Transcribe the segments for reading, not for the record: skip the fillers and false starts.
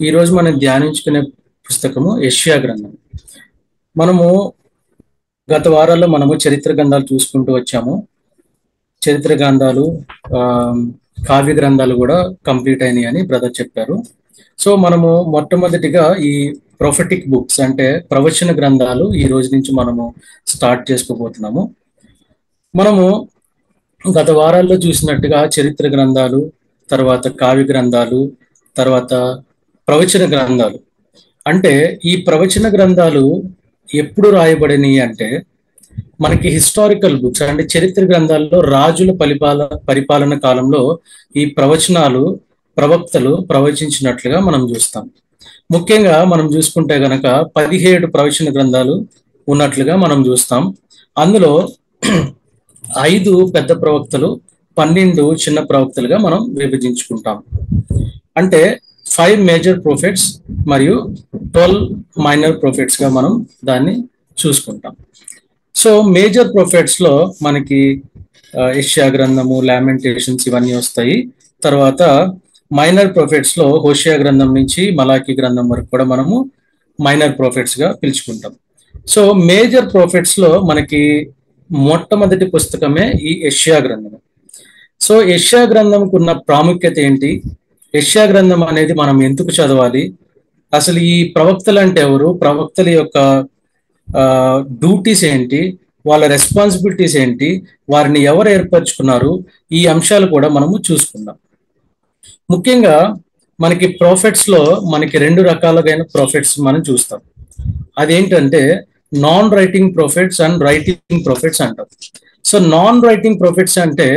ఈ రోజు మనం ధ్యానించుకునే పుస్తకము యెషయా గ్రంథం. మనము గత వారాల్లో చరిత్ర గ్రంథాలు చూసుకుంటూ వచ్చాము. చరిత్ర గ్రంథాలు, కావ్య గ్రంథాలు కూడా కంప్లీట్ అయినాయి అని బ్రదర్ చెప్పారు. సో మనము మొట్టమొదటిగా ఈ ప్రొఫెటిక్ బుక్స్ అంటే ప్రవచన గ్రంథాలు ఈ రోజు నుంచి మనము స్టార్ట్ చేసుకోబోతున్నాము. మనము గత వారాల్లో చూసినట్టుగా చరిత్ర గ్రంథాలు, తర్వాత కావ్య గ్రంథాలు, తర్వాత ప్రవచన గ్రంథాలు. అంటే ఈ ప్రవచన గ్రంథాలు ఎప్పుడు రాయబడినాయి అంటే మనకి హిస్టారికల్ బుక్స్ అంటే చరిత్ర గ్రంథాల్లో రాజుల పరిపాలన కాలంలో ఈ ప్రవచనాలు ప్రవక్తలు ప్రవచించినట్లుగా మనం చూస్తాం. ముఖ్యంగా మనం చూసుకుంటే గనక 17 ప్రవచన గ్రంథాలు ఉన్నట్లుగా మనం చూస్తాం. అందులో 5 పెద్ద ప్రవక్తలు, 12 చిన్న ప్రవక్తలుగా మనం విభజించుకుంటాం. అంటే 5 మేజర్ ప్రొఫెట్స్ మరియు 12 మైనర్ ప్రొఫెట్స్ గా మనం దాన్ని చూసుకుంటాం. సో మేజర్ ప్రొఫెట్స్ లో మనకి యెషయా గ్రంథము, లామెంటేషన్స్ ఇవన్నీ వస్తాయి. తర్వాత మైనర్ ప్రొఫెట్స్ లో హోషేయ గ్రంథం నుంచి మలాకి గ్రంథం వరకు కూడా మనము మైనర్ ప్రొఫెట్స్ గా పిలుచుకుంటాం. సో మేజర్ ప్రొఫెట్స్ లో మనకి మొట్టమొదటి పుస్తకమే ఈ యెషయా గ్రంథం. సో యెషయా గ్రంథంకు ఉన్న ప్రాముఖ్యత ఏంటి? యెషయా గ్రంథం అనేది మనం ఎందుకు చదవాలి? అసలు ఈ ప్రవక్తలు అంటే ఎవరు? ప్రవక్తల యొక్క డ్యూటీస్ ఏంటి? వాళ్ళ రెస్పాన్సిబిలిటీస్ ఏంటి? వారిని ఎవరు ఏర్పరచుకున్నారు? ఈ అంశాలు కూడా మనము చూసుకుందాం. ముఖ్యంగా మనకి ప్రాఫిట్స్ లో మనకి 2 రకాలైన ప్రాఫిట్స్ మనం చూస్తాం. అదేంటంటే non writing profits and writing profits అంటాం. సో నాన్ రైటింగ్ ప్రాఫిట్స్ అంటే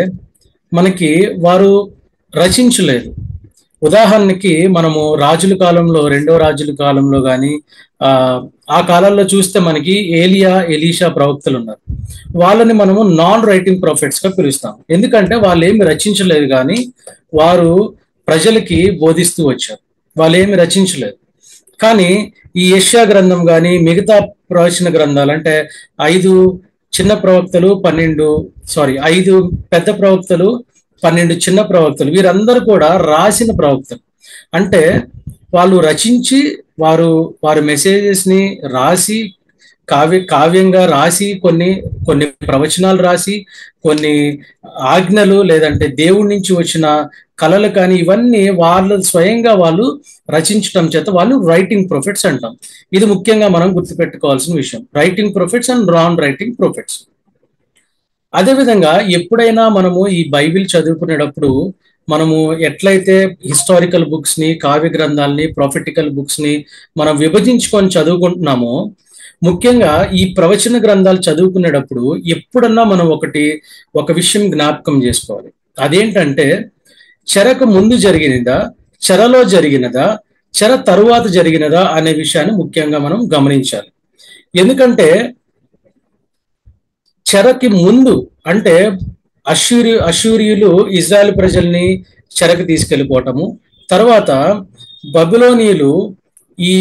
మనకి వారు రచించలేదు. ఉదాహరణకి మనము రాజుల కాలంలో, 2వ రాజుల కాలంలో కానీ ఆ కాలాల్లో చూస్తే మనకి ఏలియా, ఎలీషా ప్రవక్తలు ఉన్నారు. వాళ్ళని మనము నాన్ రైటింగ్ ప్రాఫిట్స్ గా పిలుస్తాం. ఎందుకంటే వాళ్ళు ఏమి రచించలేదు, కానీ వారు ప్రజలకి బోధిస్తూ వచ్చారు. వాళ్ళు ఏమి రచించలేదు. కానీ ఈ యెషయా గ్రంథం కానీ మిగతా ప్రవచన గ్రంథాలు అంటే 5 చిన్న ప్రవక్తలు, 5 పెద్ద ప్రవక్తలు, 12 చిన్న ప్రవక్తలు, వీరందరూ కూడా రాసిన ప్రవక్తలు. అంటే వాళ్ళు రచించి వారి మెసేజెస్ ని రాసి కావ్యంగా రాసి కొన్ని ప్రవచనాలు రాసి, కొన్ని ఆజ్ఞలు లేదంటే దేవుడి నుంచి వచ్చిన కళలు కానీ ఇవన్నీ వాళ్ళు స్వయంగా వాళ్ళు రచించడం చేత వాళ్ళు రైటింగ్ ప్రొఫెట్స్ అంటాం. ఇది ముఖ్యంగా మనం గుర్తుపెట్టుకోవాల్సిన విషయం, writing prophets and non writing prophets. అదేవిధంగా ఎప్పుడైనా మనము ఈ బైబిల్ చదువుకునేటప్పుడు మనము ఎట్లయితే హిస్టారికల్ బుక్స్ ని, కావ్య గ్రంథాలని, ప్రాఫిటికల్ బుక్స్ ని మనం విభజించుకొని చదువుకుంటున్నామో, ముఖ్యంగా ఈ ప్రవచన గ్రంథాలు చదువుకునేటప్పుడు ఎప్పుడన్నా మనం ఒక విషయం జ్ఞాపకం చేసుకోవాలి. అదేంటంటే చెరకు ముందు జరిగినదా, చెరలో జరిగినదా, చెర తరువాత జరిగినదా అనే విషయాన్ని ముఖ్యంగా మనం గమనించాలి. ఎందుకంటే చెరకి ముందు అంటే అష్షూరియులు ఇజ్రాయెల్ ప్రజల్ని చెరకు తీసుకెళ్ళిపోవటము, తర్వాత బబులోనీయులు ఈ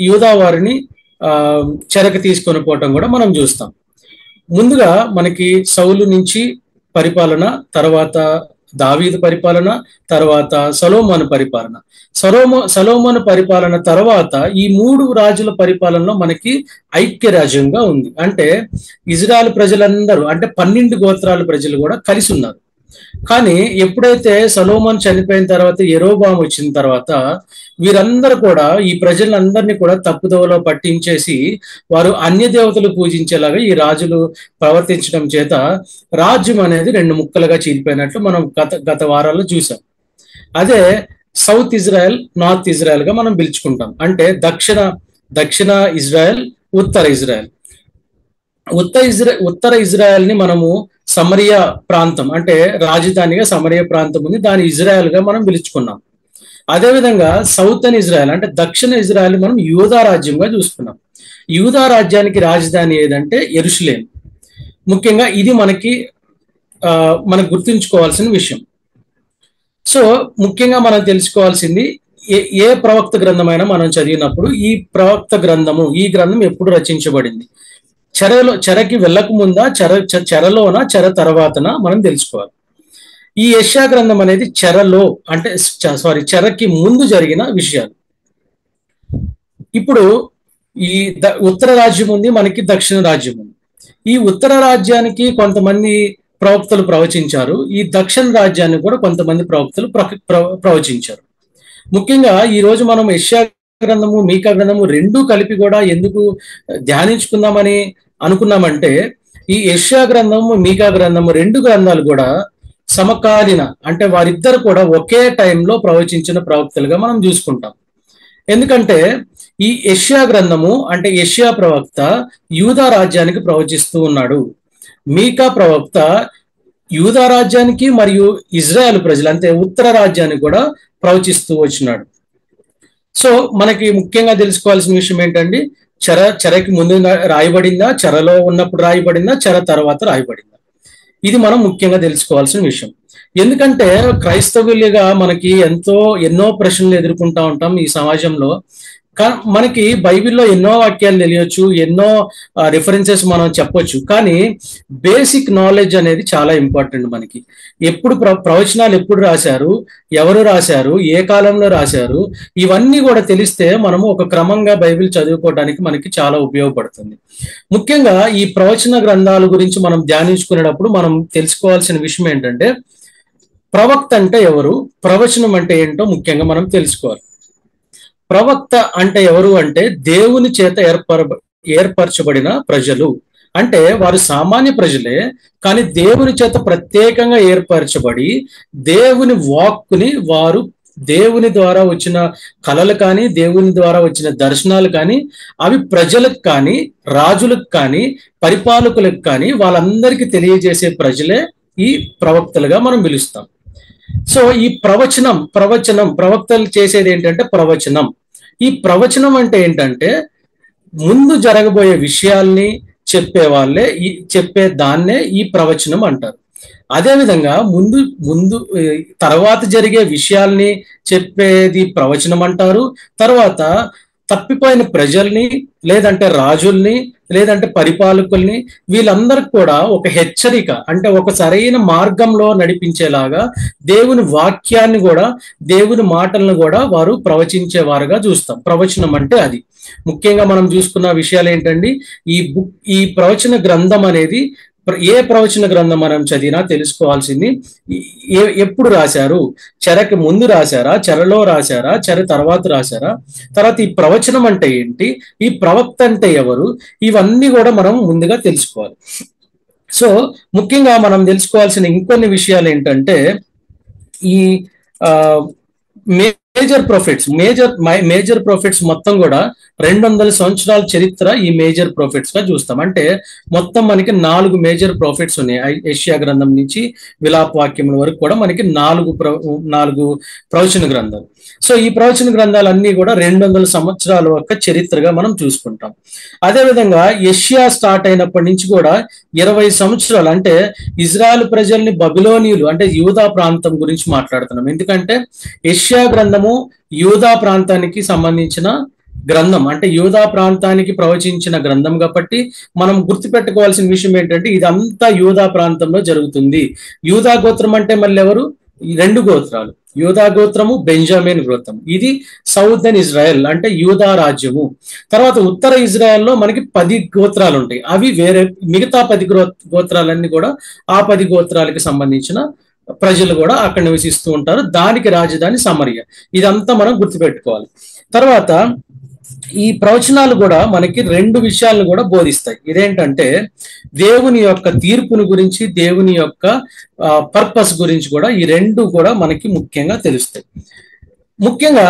యూదా వారిని చెరకు తీసుకొని పోవటం కూడా మనం చూస్తాం. ముందుగా మనకి సౌలు నుంచి పరిపాలన, తర్వాత దావీదు పరిపాలన, తర్వాత సొలొమోను పరిపాలన. సొలొమోను పరిపాలన తర్వాత ఈ 3 రాజుల పరిపాలనలో మనకి ఐక్య రాజ్యంగా ఉంది. అంటే ఇజ్రాయెల్ ప్రజలందరూ అంటే 12 గోత్రాల ప్రజలు కూడా కలిసి ఉన్నారు. కానీ ఎప్పుడైతే సొలొమోను చనిపోయిన తర్వాత, యెరోబాము వచ్చిన తర్వాత వీరందరూ కూడా ఈ ప్రజలందరినీ కూడా తప్పుదోవలో పట్టించేసి వారు అన్య దేవతలు పూజించేలాగా ఈ రాజులు ప్రవర్తించడం చేత రాజ్యం అనేది 2 ముక్కలుగా చీలిపోయినట్లు మనం గత వారాల్లో చూసాం. అదే సౌత్ ఇజ్రాయెల్, నార్త్ ఇజ్రాయెల్ గా మనం పిలుచుకుంటాం. అంటే దక్షిణ ఇజ్రాయెల్, ఉత్తర ఇజ్రాయెల్. ఉత్తర ఇజ్రాయెల్ ని మనము సమరియా ప్రాంతం అంటే రాజధానిగా సమరియా ప్రాంతం ఉంది, దాని ఇజ్రాయెల్ గా మనం పిలుచుకున్నాం. అదేవిధంగా సౌతర్న్ ఇజ్రాయెల్ అంటే దక్షిణ ఇజ్రాయెల్ మనం యూదా రాజ్యంగా చూసుకున్నాం. యూదా రాజ్యానికి రాజధాని ఏదంటే యెరూషలేం. ముఖ్యంగా ఇది మనకు గుర్తుంచుకోవాల్సిన విషయం. సో ముఖ్యంగా మనం తెలుసుకోవాల్సింది, ఏ ప్రవక్త గ్రంథమైనా మనం చదివినప్పుడు ఈ ప్రవక్త గ్రంథము, ఈ గ్రంథం ఎప్పుడు రచించబడింది, చెరకి వెళ్ళక ముందా, చెరలోనా, చెర తర్వాతనా మనం తెలుసుకోవాలి. ఈ యెషయా గ్రంథం అనేది చెరకి ముందు జరిగిన విషయాలు. ఇప్పుడు ఈ ఉత్తర రాజ్యం ఉంది, మనకి దక్షిణ రాజ్యం ఉంది. ఈ ఉత్తర రాజ్యానికి కొంతమంది ప్రవక్తలు ప్రవచించారు, ఈ దక్షిణ రాజ్యానికి కూడా కొంతమంది ప్రవక్తలు ప్రవచించారు. ముఖ్యంగా ఈ రోజు మనం యెషయా గ్రంథము, మీకా గ్రంథము రెండూ కలిపి కూడా ఎందుకు ధ్యానించుకుందామని అనుకున్నామంటే, ఈ యెషయా గ్రంథము, మీకా గ్రంథము రెండు గ్రంథాలు కూడా సమకాలీన, అంటే వారిద్దరు కూడా ఒకే టైంలో ప్రవచించిన ప్రవక్తలుగా మనం చూసుకుంటాం. ఎందుకంటే ఈ యెషయా గ్రంథము అంటే యెషయా ప్రవక్త యూదా రాజ్యానికి ప్రవచిస్తూ ఉన్నాడు, మీకా ప్రవక్త యూదా రాజ్యానికి మరియు ఇజ్రాయెల్ ప్రజలు అంటే ఉత్తర రాజ్యానికి కూడా ప్రవచిస్తూ వచ్చినాడు. సో మనకి ముఖ్యంగా తెలుసుకోవాల్సిన విషయం ఏంటండి, చెరకి ముందు రాయబడిందా, చెరలో ఉన్నప్పుడు రాయబడిందా, చెర తర్వాత రాయబడిందా? ఇది మనం ముఖ్యంగా తెలుసుకోవాల్సిన విషయం. ఎందుకంటే క్రైస్తవులుగా మనకి ఎన్నో ప్రశ్నలు ఎదుర్కొంటా ఉంటాం ఈ సమాజంలో. మనకి బైబిల్లో ఎన్నో వాక్యాలు తెలియచ్చు, ఎన్నో రిఫరెన్సెస్ మనం చెప్పొచ్చు, కానీ బేసిక్ నాలెడ్జ్ అనేది చాలా ఇంపార్టెంట్ మనకి. ఎప్పుడు ప్రవచనాలు ఎప్పుడు రాశారు, ఎవరు రాశారు, ఏ కాలంలో రాశారు, ఇవన్నీ కూడా తెలిస్తే మనము ఒక క్రమంగా బైబిల్ చదువుకోవడానికి మనకి చాలా ఉపయోగపడుతుంది. ముఖ్యంగా ఈ ప్రవచన గ్రంథాల గురించి మనం ధ్యానించుకునేటప్పుడు మనం తెలుసుకోవాల్సిన విషయం ఏంటంటే, ప్రవక్త అంటే ఎవరు, ప్రవచనం అంటే ఏంటో ముఖ్యంగా మనం తెలుసుకోవాలి. ప్రవక్త అంటే ఎవరు అంటే దేవుని చేత ఏర్పరచబడిన ప్రజలు. అంటే వారు సామాన్య ప్రజలే, కానీ దేవుని చేత ప్రత్యేకంగా ఏర్పరచబడి దేవుని వాక్కుని వారు దేవుని ద్వారా వచ్చిన కళలు కానీ, దేవుని ద్వారా వచ్చిన దర్శనాలు కానీ, అవి ప్రజలకు కానీ, రాజులకు కానీ, పరిపాలకులకు కానీ వాళ్ళందరికీ తెలియజేసే ప్రజలే ఈ ప్రవక్తలుగా మనం పిలుస్తాం. సో ఈ ప్రవక్తలు చేసేది ఏంటంటే ప్రవచనం. ఈ ప్రవచనం అంటే ఏంటంటే ముందు జరగబోయే విషయాల్ని చెప్పే దాన్నే ఈ ప్రవచనం అంటారు. అదేవిధంగా తర్వాత జరిగే విషయాల్ని చెప్పేది ప్రవచనం అంటారు. తర్వాత తప్పిపోయిన ప్రజల్ని, లేదంటే రాజుల్ని, లేదంటే పరిపాలకుల్ని, వీళ్ళందరికి కూడా ఒక హెచ్చరిక, అంటే ఒక సరైన మార్గంలో నడిపించేలాగా దేవుని వాక్యాన్ని కూడా, దేవుని మాటలను కూడా వారు ప్రవచించేవారుగా చూస్తాం. ప్రవచనం అంటే అది. ముఖ్యంగా మనం చూసుకున్న విషయాలు ఏంటండి, ఈ ప్రవచన గ్రంథం అనేది ఏ ప్రవచన గ్రంథం మనం చదివినా తెలుసుకోవాల్సింది ఎప్పుడు రాశారు, చెరకి ముందు రాశారా, చెరలో రాశారా, చెర తర్వాత రాశారా, తర్వాత ఈ ప్రవచనం అంటే ఏంటి, ఈ ప్రవక్త అంటే ఎవరు, ఇవన్నీ కూడా మనం ముందుగా తెలుసుకోవాలి. సో ముఖ్యంగా మనం తెలుసుకోవాల్సిన ఇంకొన్ని విషయాలు ఏంటంటే, ఈ మేజర్ ప్రాఫిట్స్ మొత్తం కూడా 200 సంవత్సరాల చరిత్ర ఈ మేజర్ ప్రాఫిట్స్ గా చూస్తాం. అంటే మొత్తం మనకి 4 మేజర్ ప్రాఫిట్స్ ఉన్నాయి. యెషయా గ్రంథం నుంచి విలాప వాక్యముల వరకు కూడా మనకి 4 ప్రవచన గ్రంథాలు. సో ఈ ప్రవచన గ్రంథాలన్నీ కూడా 200 సంవత్సరాల యొక్క చరిత్రగా మనం చూసుకుంటాం. అదేవిధంగా యెషయా స్టార్ట్ అయినప్పటి నుంచి కూడా 20 సంవత్సరాలు, అంటే ఇజ్రాయెల్ ప్రజల్ని బబిలోనియులు అంటే యూదా ప్రాంతం గురించి మాట్లాడుతున్నాం. ఎందుకంటే యెషయా గ్రంథము యూదా ప్రాంతానికి సంబంధించిన గ్రంథం, అంటే యూదా ప్రాంతానికి ప్రవచించిన గ్రంథం కాబట్టి మనం గుర్తుపెట్టుకోవాల్సిన విషయం ఏంటంటే ఇదంతా యూదా ప్రాంతంలో జరుగుతుంది. యూదా గోత్రం అంటే మళ్ళీ ఎవరు, 2 గోత్రాలు, యూదా గోత్రము, బెంజామిన్ గోత్రం. ఇది సౌదర్న్ ఇజ్రాయెల్ అంటే యూదా రాజ్యము. తర్వాత ఉత్తర ఇజ్రాయెల్లో మనకి 10 గోత్రాలు ఉంటాయి. అవి వేరే, మిగతా 10 గోత్రాలన్నీ కూడా ఆ 10 గోత్రాలకి సంబంధించిన ప్రజలు కూడా అక్కడ నివసిస్తూ ఉంటారు. దానికి రాజధాని సమరయ. ఇదంతా మనం గుర్తుపెట్టుకోవాలి. తర్వాత ఈ ప్రవచనాలు కూడా మనకి 2 విషయాలను కూడా బోధిస్తాయి. ఇదేంటంటే దేవుని యొక్క తీర్పుని గురించి, దేవుని యొక్క పర్పస్ గురించి కూడా ఈ 2 కూడా మనకి ముఖ్యంగా తెలుస్తాయి. ముఖ్యంగా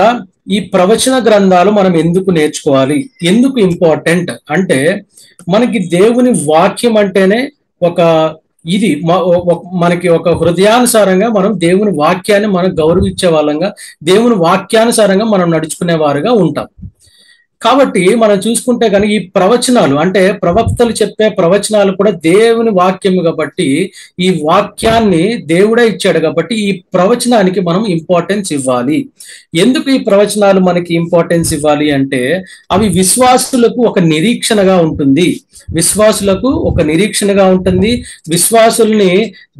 ఈ ప్రవచన గ్రంథాలు మనం ఎందుకు నేర్చుకోవాలి, ఎందుకు ఇంపార్టెంట్ అంటే, మనకి దేవుని వాక్యం అంటేనే మనకి ఒక హృదయానుసారంగా మనం దేవుని వాక్యాన్ని మనం గౌరవించే వాళ్ళంగా, దేవుని వాక్యానుసారంగా మనం నడుచుకునే వారుగా ఉంటాం. కాబట్టి మనం చూసుకుంటే కనుక ఈ ప్రవచనాలు అంటే ప్రవక్తలు చెప్పే ప్రవచనాలు కూడా దేవుని వాక్యము కాబట్టి, ఈ వాక్యాన్ని దేవుడే ఇచ్చాడు కాబట్టి ఈ ప్రవచనానికి మనం ఇంపార్టెన్స్ ఇవ్వాలి. ఎందుకు ఈ ప్రవచనాలు మనకి ఇంపార్టెన్స్ ఇవ్వాలి అంటే, అవి విశ్వాసులకు ఒక నిరీక్షణగా ఉంటుంది. విశ్వాసుల్ని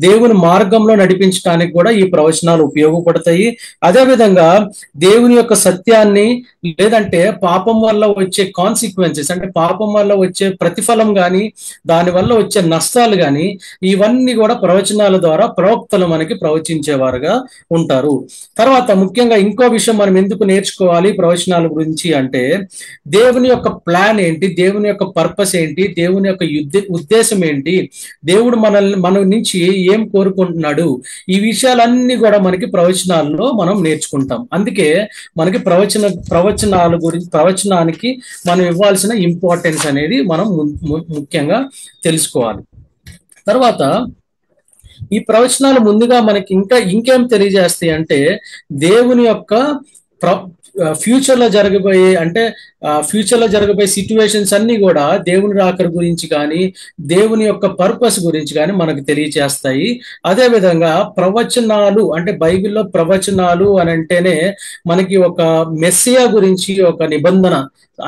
దేవుని మార్గంలో నడిపించడానికి కూడా ఈ ప్రవచనాలు ఉపయోగపడతాయి. అదేవిధంగా దేవుని యొక్క సత్యాన్ని, లేదంటే పాపం వల్ల వచ్చే కాన్సిక్వెన్సెస్, అంటే పాపం వల్ల వచ్చే ప్రతిఫలం కానీ, దాని వల్ల వచ్చే నష్టాలు కానీ, ఇవన్నీ కూడా ప్రవచనాల ద్వారా ప్రవక్తలు మనకి ప్రవచించేవారుగా ఉంటారు. తర్వాత ముఖ్యంగా ఇంకో విషయం మనం ఎందుకు నేర్చుకోవాలి ప్రవచనాల గురించి అంటే, దేవుని యొక్క ప్లాన్ ఏంటి, దేవుని యొక్క పర్పస్ ఏంటి, దేవుని యొక్క ఉద్దేశం ఏంటి, దేవుడు మన నుంచి ఏం కోరుకుంటున్నాడు, ఈ విషయాలన్నీ కూడా మనకి ప్రవచనాల్లో మనం నేర్చుకుంటాం. అందుకే మనకి ప్రవచనానికి మనం ఇవ్వాల్సిన ఇంపార్టెన్స్ అనేది మనం ముఖ్యంగా తెలుసుకోవాలి. తర్వాత ఈ ప్రవచనాలు ముందుగా మనకి ఇంకేం తెలియజేస్తాయి అంటే, దేవుని యొక్క ఫ్యూచర్ లో జరగబోయే సిచ్యువేషన్స్ అన్ని కూడా దేవుని రాకడ గురించి కానీ, దేవుని యొక్క పర్పస్ గురించి కానీ మనకు తెలియచేస్తాయి. అదే విధంగా ప్రవచనాలు అంటే, బైబిల్లో ప్రవచనాలు అని అంటేనే మనకి ఒక మెస్సియా గురించి ఒక నిబంధన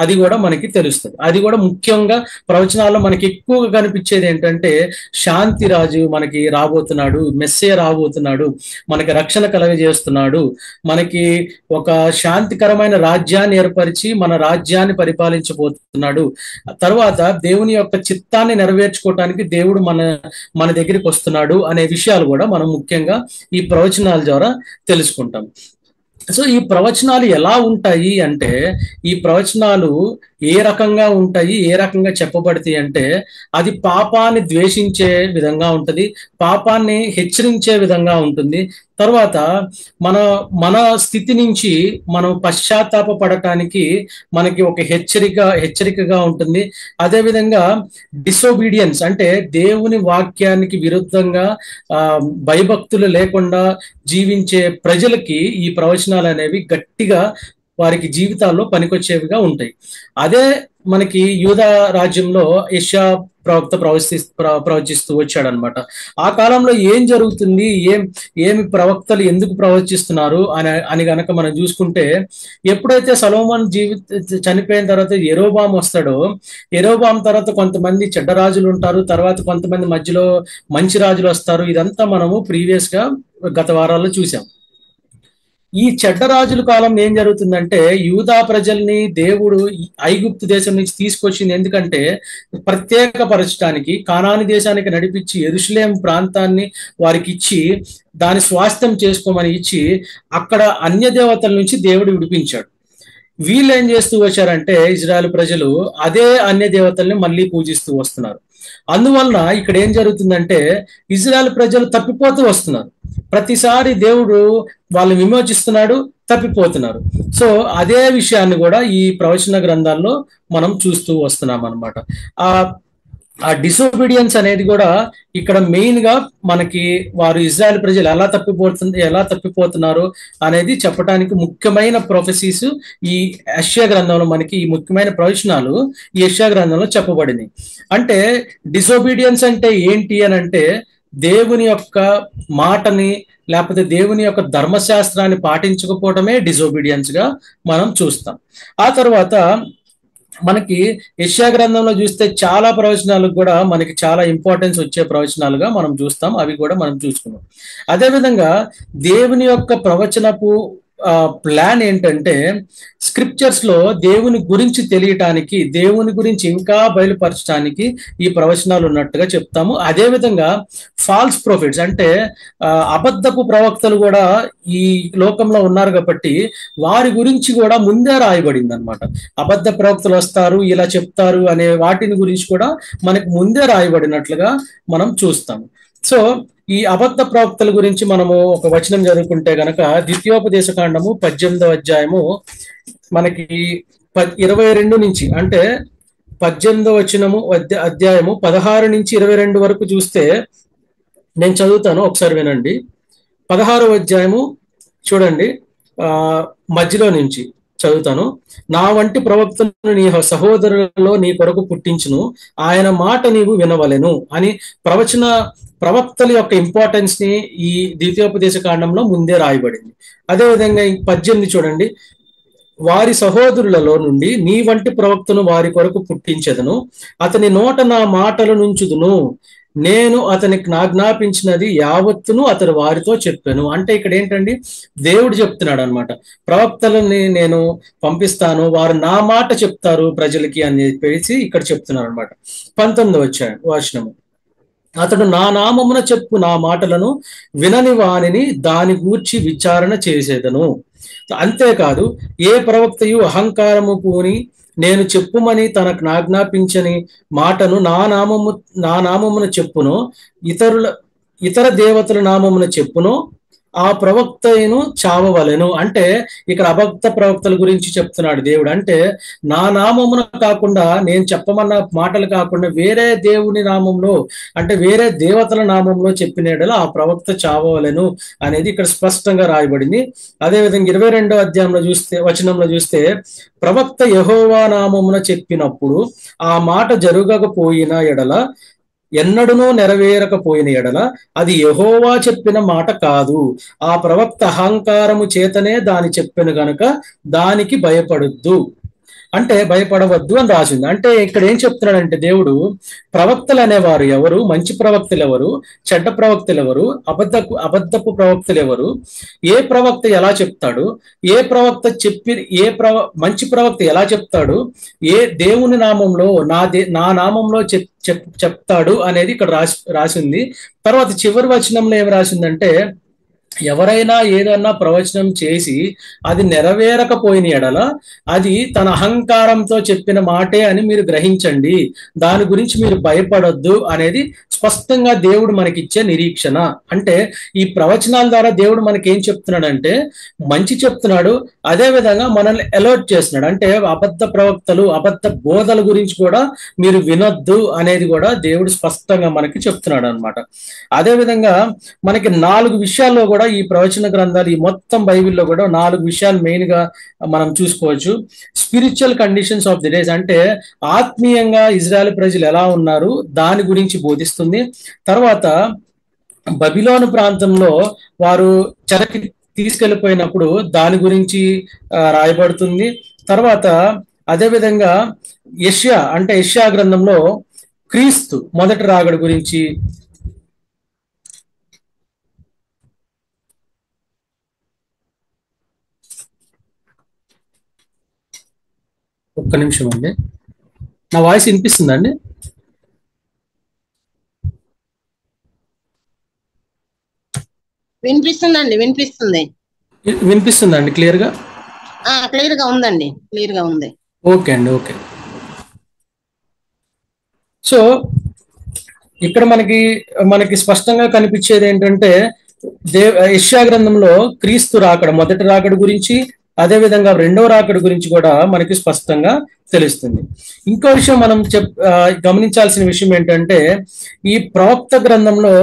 అది కూడా మనకి తెలుస్తుంది. అది కూడా ముఖ్యంగా ప్రవచనాల్లో మనకి ఎక్కువగా కనిపించేది ఏంటంటే, శాంతి రాజు మనకి రాబోతున్నాడు, మెస్సియా రాబోతున్నాడు, మనకి రక్షణ కలగజేస్తున్నాడు, మనకి ఒక శాంతికరమైన రాజ్యాన్ని ఏర్పరిచి మన రాజ్యాన్ని పరిపాలించబోతున్నాడు, తర్వాత దేవుని యొక్క చిత్తాన్ని నెరవేర్చుకోవటానికి దేవుడు మన దగ్గరికి వస్తున్నాడు అనే విషయాలు కూడా మనం ముఖ్యంగా ఈ ప్రవచనాల ద్వారా తెలుసుకుంటాం. సో ఈ ప్రవచనాలు ఎలా ఉంటాయి అంటే, ఈ ప్రవచనాలు ఏ రకంగా ఉంటాయి, ఏ రకంగా చెప్పబడతాయి అంటే, అది పాపాన్ని ద్వేషించే విధంగా ఉంటుంది, పాపాన్ని హెచ్చరించే విధంగా ఉంటుంది. తర్వాత మన స్థితి నుంచి మనం పశ్చాత్తాప పడటానికి మనకి ఒక హెచ్చరికగా ఉంటుంది. అదేవిధంగా డిసోబీడియన్స్ అంటే దేవుని వాక్యానికి విరుద్ధంగా భయభక్తులు లేకుండా జీవించే ప్రజలకి ఈ ప్రవచనాలు అనేవి గట్టిగా వారికి జీవితాల్లో పనికొచ్చేవిగా ఉంటాయి. అదే మనకి యూదా రాజ్యంలో యెషయా ప్రవక్త ప్రవచిస్తూ వచ్చాడనమాట. ఆ కాలంలో ఏం జరుగుతుంది, ఏమి ప్రవక్తలు ఎందుకు ప్రవచిస్తున్నారు అని గనక మనం చూసుకుంటే, ఎప్పుడైతే సొలొమోన్ చనిపోయిన తర్వాత యెరోబాము వస్తాడో, యెరోబాము తర్వాత కొంతమంది చెడ్డ రాజులు ఉంటారు, తర్వాత కొంతమంది మధ్యలో మంచి రాజులు వస్తారు. ఇదంతా మనము ప్రీవియస్ గా గత వారాల్లో చూసాం. ఈ చెడ్డ రాజుల కాలం ఏం జరుగుతుందంటే, యూదా ప్రజల్ని దేవుడు ఐగుప్తు దేశం నుంచి తీసుకొచ్చింది ఎందుకంటే ప్రత్యేకపరచడానికి, కానాను దేశానికి నడిపించి యెరూషలేం ప్రాంతాన్ని వారికి ఇచ్చి దాని స్వాస్థ్యం చేసుకోమని ఇచ్చి అక్కడ అన్య దేవతల నుంచి దేవుడు విడిపించాడు. వీళ్ళు ఏం చేస్తూ వచ్చారంటే, ఇజ్రాయెల్ ప్రజలు అదే అన్య దేవతల్ని మళ్ళీ పూజిస్తూ వస్తున్నారు. అందువలన ఇక్కడ ఏం జరుగుతుందంటే, ఇజ్రాయెల్ ప్రజలు తప్పిపోతూ వస్తున్నారు. ప్రతిసారి దేవుడు వాళ్ళని విమోచిస్తున్నాడు, తప్పిపోతున్నారు. సో అదే విషయాన్ని కూడా ఈ ప్రవచన గ్రంథాల్లో మనం చూస్తూ వస్తున్నాం అనమాట. ఆ డిసోబీడియన్స్ అనేది కూడా ఇక్కడ మెయిన్ గా మనకి వారు ఇజ్రాయెల్ ప్రజలు ఎలా తప్పిపోతున్నారు అనేది చెప్పడానికి ముఖ్యమైన ప్రొఫెసీస్ ఈ యెషయా గ్రంథంలో మనకి ఈ ముఖ్యమైన ప్రవచనాలు ఈ యెషయా గ్రంథంలో చెప్పబడింది. అంటే డిసోబీడియన్స్ అంటే ఏంటి అని అంటే, దేవుని యొక్క మాటని లేకపోతే దేవుని యొక్క ధర్మశాస్త్రాన్ని పాటించకపోవడమే డిసోబీడియన్స్ గా మనం చూస్తాం. ఆ తర్వాత మనకి యెషయా గ్రంథంలో చూస్తే చాలా ప్రవచనాలకు కూడా మనకి చాలా ఇంపార్టెన్స్ వచ్చే ప్రవచనాలుగా మనం చూస్తాం. అవి కూడా మనం చూసుకున్నాం. అదేవిధంగా దేవుని యొక్క ప్రవచనపు ప్లాన్ ఏంటంటే, స్క్రిప్చర్స్ లో దేవుని గురించి తెలియటానికి, దేవుని గురించి ఇంకా బయలుపరచడానికి ఈ ప్రవచనాలు ఉన్నట్టుగా చెప్తాము. అదేవిధంగా ఫాల్స్ ప్రొఫిట్స్ అంటే అబద్ధపు ప్రవక్తలు కూడా ఈ లోకంలో ఉన్నారు కాబట్టి వారి గురించి కూడా ముందే రాయబడింది అనమాట. అబద్ధ ప్రవక్తలు వస్తారు, ఇలా చెప్తారు అనే వాటిని గురించి కూడా మనకు ముందే రాయబడినట్లుగా మనం చూస్తాము. సో ఈ అబద్ధ ప్రవక్తల గురించి మనము ఒక వచనం చదువుకుంటే గనక, ద్వితీయోపదేశ కాండము 18వ అధ్యాయము మనకి 22 నుంచి అంటే 18వ వచనము అధ్యాయము 16 నుంచి 22 వరకు చూస్తే, నేను చదువుతాను, ఒకసారి వినండి. 16వ అధ్యాయము చూడండి, మధ్యలో నుంచి చదువుతాను. నా వంటి ప్రవక్తను నీ సహోదరులలో నీ కొరకు పుట్టించును, ఆయన మాట నీవు వినవలెను అని ప్రవక్తల యొక్క ఇంపార్టెన్స్ ని ఈ ద్వితీయోపదేశ కాండంలో ముందే రాయబడింది. అదేవిధంగా 18 చూడండి, వారి సహోదరులలో నుండి నీ వంటి ప్రవక్తను వారి కొరకు పుట్టించెదను, అతని నోట నా మాటలు నుంచుదును, నేను అతనికి ఆజ్ఞాపించినది యావత్తును అతడు వారితో చెప్పాను. అంటే ఇక్కడ ఏంటండి, దేవుడు చెప్తున్నాడు అనమాట, ప్రవక్తలని నేను పంపిస్తాను, వారు నా మాట చెప్తారు ప్రజలకి అని చెప్పేసి ఇక్కడ చెప్తున్నారు అనమాట. 19వ వచనము, అతడు నా నామమున చెప్పు నా మాటలను వినని వానిని దాని గూర్చి విచారణ చేసేదను. అంతేకాదు, ఏ ప్రవక్తయు అహంకారము పూని నేను చెప్పుమని తనకు ఆజ్ఞాపించని మాటను నా నామమున చెప్పును, ఇతర దేవతల నామమున చెప్పును, ఆ ప్రవక్తను చావవలెను. అంటే ఇక్కడ అభక్త ప్రవక్తల గురించి చెప్తున్నాడు దేవుడు. అంటే నా నామమున కాకుండా, నేను చెప్పమన్న మాటలు కాకుండా వేరే దేవుని నామంలో, అంటే వేరే దేవతల నామంలో చెప్పిన యెడల ఆ ప్రవక్త చావవలెను అనేది ఇక్కడ స్పష్టంగా రాయబడింది. అదేవిధంగా 22వ అధ్యాయంలో వచనంలో చూస్తే, ప్రవక్త యెహోవా నామమున చెప్పినప్పుడు ఆ మాట జరగకపోయిన ఎడల, ఎన్నడూనూ నెరవేరకపోయిన ఎడల అది యెహోవా చెప్పిన మాట కాదు, ఆ ప్రవక్త అహంకారము చేతనే దాని చెప్పెను గనుక దానికి భయపడొద్దు, అంటే భయపడవద్దు అని రాసింది. అంటే ఇక్కడ ఏం చెప్తున్నాడంటే దేవుడు, ప్రవక్తలు అనేవారు ఎవరు, మంచి ప్రవక్తలు ఎవరు, చెడ్డ ప్రవక్తలు ఎవరు, అబద్ధపు ప్రవక్తలు ఎవరు, ఏ ప్రవక్త ఎలా చెప్తాడు, ఏ ప్రవక్త మంచి ప్రవక్త ఎలా చెప్తాడు, ఏ దేవుని నామంలో నా నామంలో చెప్తాడు అనేది ఇక్కడ రాసింది. తర్వాత చివరి వచనంలో ఏం రాసిందంటే, ఎవరైనా ఏదన్నా ప్రవచనం చేసి అది నెరవేరకపోయిన ఎడల అది తన అహంకారంతో చెప్పిన మాటే అని మీరు గ్రహించండి, దాని గురించి మీరు భయపడొద్దు అనేది స్పష్టంగా దేవుడు మనకిచ్చే నిరీక్షణ. అంటే ఈ ప్రవచనాల ద్వారా దేవుడు మనకి ఏం చెప్తున్నాడంటే మంచి చెప్తున్నాడు, అదే విధంగా మనల్ని అలర్ట్ చేస్తున్నాడు. అంటే అబద్ధ ప్రవక్తలు, అబద్ధ బోధల గురించి కూడా మీరు వినొద్దు అనేది కూడా దేవుడు స్పష్టంగా మనకి చెప్తున్నాడు అనమాట. అదే విధంగా మనకి 4 విషయాల్లో కూడా ఈ ప్రవచన గ్రంథాలు, ఈ మొత్తం బైబిల్లో కూడా 4 విషయాలు మెయిన్ గా మనం చూసుకోవచ్చు. Spiritual conditions of the days, అంటే ఆత్మీయంగా ఇజ్రాయెల్ ప్రజలు ఎలా ఉన్నారు దాని గురించి బోధిస్తుంది. తర్వాత బబిలోను ప్రాంతంలో వారు చెరకి తీసుకెళ్లిపోయినప్పుడు దాని గురించి రాయబడుతుంది. తర్వాత అదేవిధంగా యెషయా గ్రంథంలో క్రీస్తు మొదటి రాకడ గురించి, ఒక్క నిమిషం అండి, నా వాయిస్ వినిపిస్తుందండి? వినిపిస్తుందండి, వినిపిస్తుందండి క్లియర్ గా? క్లియర్ గా ఉందండి, క్లియర్ గా ఉంది. ఓకే అండి, ఓకే. సో ఇక్కడ మనకి స్పష్టంగా కనిపించేది ఏంటంటే, యెషయా గ్రంథంలో క్రీస్తు రాకడ, మొదటి రాకడ గురించి, అదే విధంగా రెండవ రాకడ గురించి కూడా మనకి స్పష్టంగా తెలుస్తుంది. ఇంకో విషయం మనం గమనించాల్సిన విషయం ఏంటంటే, ఈ ప్రవక్త గ్రంథంలో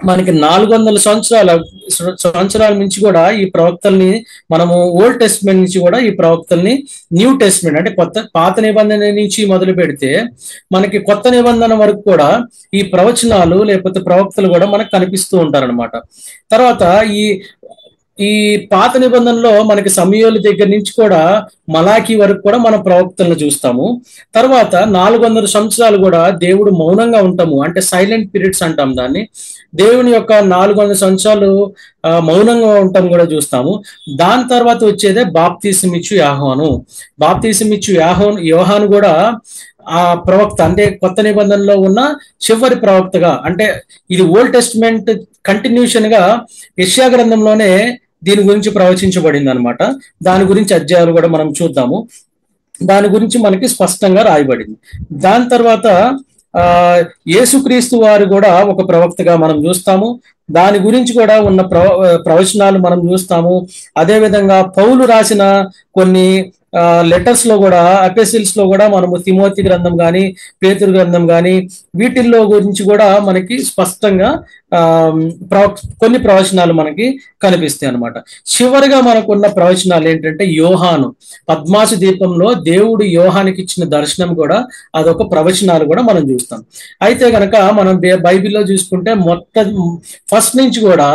మనకి 400 సంవత్సరాల నుంచి కూడా ఈ ప్రవక్తల్ని మనము ఓల్డ్ టెస్ట్మెంట్ నుంచి కూడా ఈ ప్రవక్తల్ని న్యూ టెస్ట్మెంట్, అంటే పాత నిబంధన నుంచి మొదలు పెడితే మనకి కొత్త నిబంధన వరకు కూడా ఈ ప్రవచనాలు లేకపోతే ప్రవక్తలు కూడా మనకు కనిపిస్తూ ఉంటారనమాట. తర్వాత ఈ పాత నిబంధనలో మనకి సమూయేలు దగ్గర నుంచి కూడా మలాకి వరకు కూడా మనం ప్రవక్తలను చూస్తాము. తర్వాత 400 సంవత్సరాలు కూడా దేవుడు మౌనంగా ఉంటాము, అంటే సైలెంట్ పీరియడ్స్ అంటాం దాన్ని. దేవుని యొక్క 400 సంవత్సరాలు మౌనంగా ఉంటాం కూడా చూస్తాము. దాని తర్వాత వచ్చేదే బాప్తీసమిచ్చు యోహాను కూడా ఆ ప్రవక్త, అంటే కొత్త నిబంధనలో ఉన్న చివరి ప్రవక్తగా, అంటే ఇది ఓల్డ్ టెస్ట్మెంట్ కంటిన్యూషన్ గా యెషయా గ్రంథంలోనే దీని గురించి ప్రవచించబడింది అనమాట. దాని గురించి అధ్యాయాలు కూడా మనం చూద్దాము. దాని గురించి మనకి స్పష్టంగా రాయబడింది. దాని తర్వాత యేసుక్రీస్తు వారు కూడా ఒక ప్రవక్తగా మనం చూస్తాము. దాని గురించి కూడా ఉన్న ప్రవచనాలు మనం చూస్తాము. అదే విధంగా పౌలు రాసిన కొన్ని లెటర్స్ లో కూడా, ఎపిసిల్స్ లో కూడా మనము తిమోతి గ్రంథం కానీ, పేతురు గ్రంథం కానీ, వీటిల్లో గురించి కూడా మనకి స్పష్టంగా కొన్ని ప్రవచనాలు మనకి కనిపిస్తాయి అన్నమాట. చివరిగా మనకున్న ప్రవచనాలు ఏంటంటే, యోహాను పద్మాసు దీపంలో దేవుడు యోహానికి ఇచ్చిన దర్శనం కూడా అదొక ప్రవచనాలు కూడా మనం చూస్తాం. అయితే కనుక మనం బైబిల్లో చూసుకుంటే ఫస్ట్ నుంచి కూడా,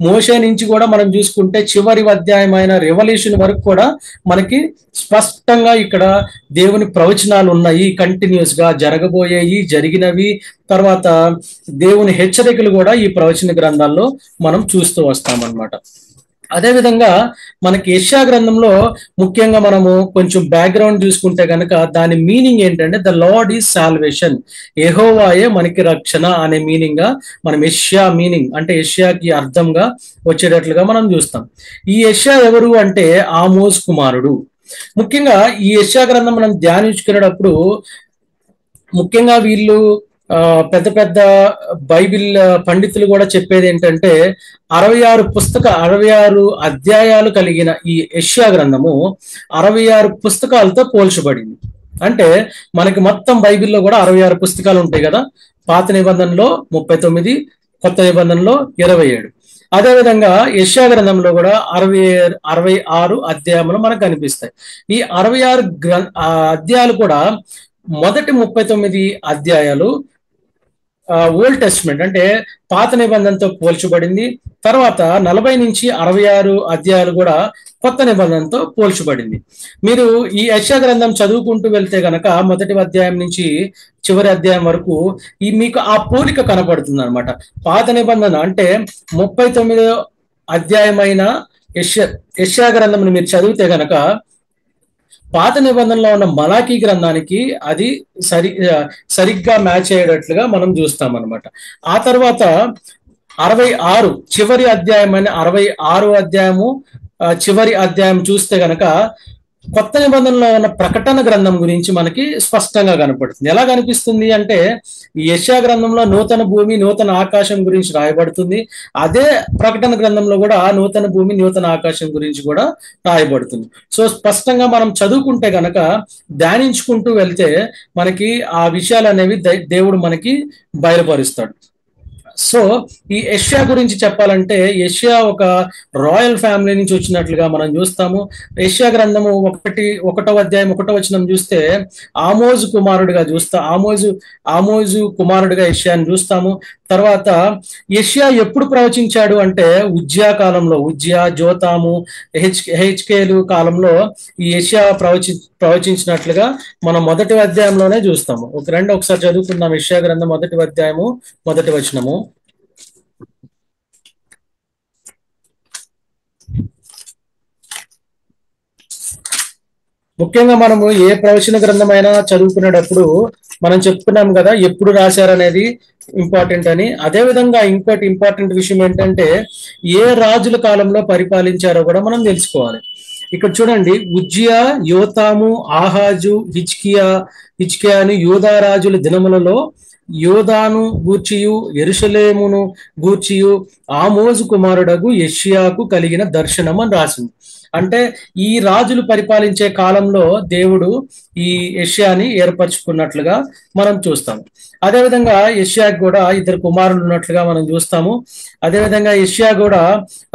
మోషే నుంచి కూడా మనం చూసుకుంటే చివరి అధ్యాయమైన రెవల్యూషన్ వరకు కూడా మనకి స్పష్టంగా ఇక్కడ దేవుని ప్రవచనాలు ఉన్నాయి, కంటిన్యూస్ గా జరగబోయేవి, జరిగినవి, తర్వాత దేవుని హెచ్చరికలు కూడా ఈ ప్రవచన గ్రంథాల్లో మనం చూస్తూ వస్తామన్నమాట. అదేవిధంగా మనకి యెషయా గ్రంథంలో ముఖ్యంగా మనము కొంచెం బ్యాక్గ్రౌండ్ చూసుకుంటే కనుక దాని మీనింగ్ ఏంటంటే ద లార్డ్ ఈజ్ సాల్వేషన్, యెహోవాయే మనకి రక్షణ అనే మీనింగ్ గా మనం యెషయా మీనింగ్ అంటే యెషయాకి అర్థంగా వచ్చేటట్లుగా మనం చూస్తాం. ఈ యెషయా ఎవరు అంటే ఆమోస్ కుమారుడు. ముఖ్యంగా ఈ యెషయా గ్రంథం మనం ధ్యానించుకునేటప్పుడు ముఖ్యంగా వీళ్ళు పెద్ద పెద్ద బైబిల్ పండితులు కూడా చెప్పేది ఏంటంటే 66 అధ్యాయాలు కలిగిన ఈ యెషయా గ్రంథము 66 పుస్తకాలతో పోల్చబడింది. అంటే మనకి మొత్తం బైబిల్లో కూడా 66 పుస్తకాలు ఉంటాయి కదా, పాత నిబంధనలో 39, కొత్త నిబంధనలో 27. అదేవిధంగా యెషయా గ్రంథంలో కూడా 66 అధ్యాయములు మనకు కనిపిస్తాయి. ఈ 66 అధ్యాయాలు కూడా మొదటి 39 అధ్యాయాలు ఓల్డ్ టెస్ట్మెంట్ అంటే పాత నిబంధనతో పోల్చబడింది. తర్వాత 40 నుంచి 66 అధ్యాయాలు కూడా కొత్త నిబంధనతో పోల్చబడింది. మీరు ఈ యెషయా గ్రంథం చదువుకుంటూ వెళ్తే గనక మొదటి అధ్యాయం నుంచి చివరి అధ్యాయం వరకు ఈ మీకు ఆ పోలిక కనపడుతుంది అనమాట. పాత నిబంధన అంటే 39 అధ్యాయమైన యెషయా గ్రంథం మీరు చదివితే గనక పాత నిబంధనలో ఉన్న మలాకీ గ్రంథానికి అది సరిగ్గా మ్యాచ్ అయ్యేటట్లుగా మనం చూస్తాం అనమాట. ఆ తర్వాత 66 చివరి అధ్యాయం అని 66 అధ్యాయము చివరి అధ్యాయం చూస్తే గనక కొత్త నిబంధనలో ఉన్న ప్రకటన గ్రంథం గురించి మనకి స్పష్టంగా కనపడుతుంది. ఎలా కనిపిస్తుంది అంటే ఈ యెషయా గ్రంథంలో నూతన భూమి నూతన ఆకాశం గురించి రాయబడుతుంది. అదే ప్రకటన గ్రంథంలో కూడా నూతన భూమి నూతన ఆకాశం గురించి కూడా రాయబడుతుంది. సో స్పష్టంగా మనం చదువుకుంటే గనక ధ్యానించుకుంటూ వెళ్తే మనకి ఆ విషయాలు అనేవి దేవుడు మనకి బయలుపరుస్తాడు. సో ఈ యెషయా గురించి చెప్పాలంటే యెషయా ఒక రాయల్ ఫ్యామిలీ నుంచి వచ్చినట్లుగా మనం చూస్తాము. యెషయా గ్రంథము 1వ అధ్యాయం 1వ వచనం చూస్తే ఆమోజు కుమారుడిగా ఆమోజు కుమారుడిగా యెషయాని చూస్తాము. తర్వాత యెషయా ఎప్పుడు ప్రవచించాడు అంటే ఉజ్జియా కాలంలో, ఉజ్జియా, జోతాము, హెచ్కేలు కాలంలో ఈ యెషయా ప్రవచించినట్లుగా మనం మొదటి అధ్యాయంలోనే చూస్తాము. ఒకసారి చదువుకుందాం. యెషయా గ్రంథం 1వ అధ్యాయము 1వ వచనము. ముఖ్యంగా మనము ఏ ప్రవచన గ్రంథమైనా చదువుకునేటప్పుడు మనం చెప్పుకున్నాం కదా ఎప్పుడు రాశారనేది ఇంపార్టెంట్ అని. అదేవిధంగా ఇంకోటి ఇంపార్టెంట్ విషయం ఏంటంటే ఏ రాజుల కాలంలో పరిపాలించారో కూడా మనం తెలుసుకోవాలి. ఇక్కడ చూడండి, ఉజ్జియా, యోతాము, ఆహాజు, హిజ్కియాను యూదా రాజుల దినములలో యోదాను గూర్చియు యెరూషలేమును గూర్చియు ఆమోజు కుమారుడగు యెషయాకు కలిగిన దర్శనం అని రాసింది. అంటే ఈ రాజులు పరిపాలించే కాలంలో దేవుడు ఈ యెషయాని ఏర్పరచుకున్నట్లుగా మనం చూస్తాము. అదేవిధంగా యెషయాకు కూడా 2 కుమారులు ఉన్నట్లుగా మనం చూస్తాము. అదేవిధంగా యెషయా కూడా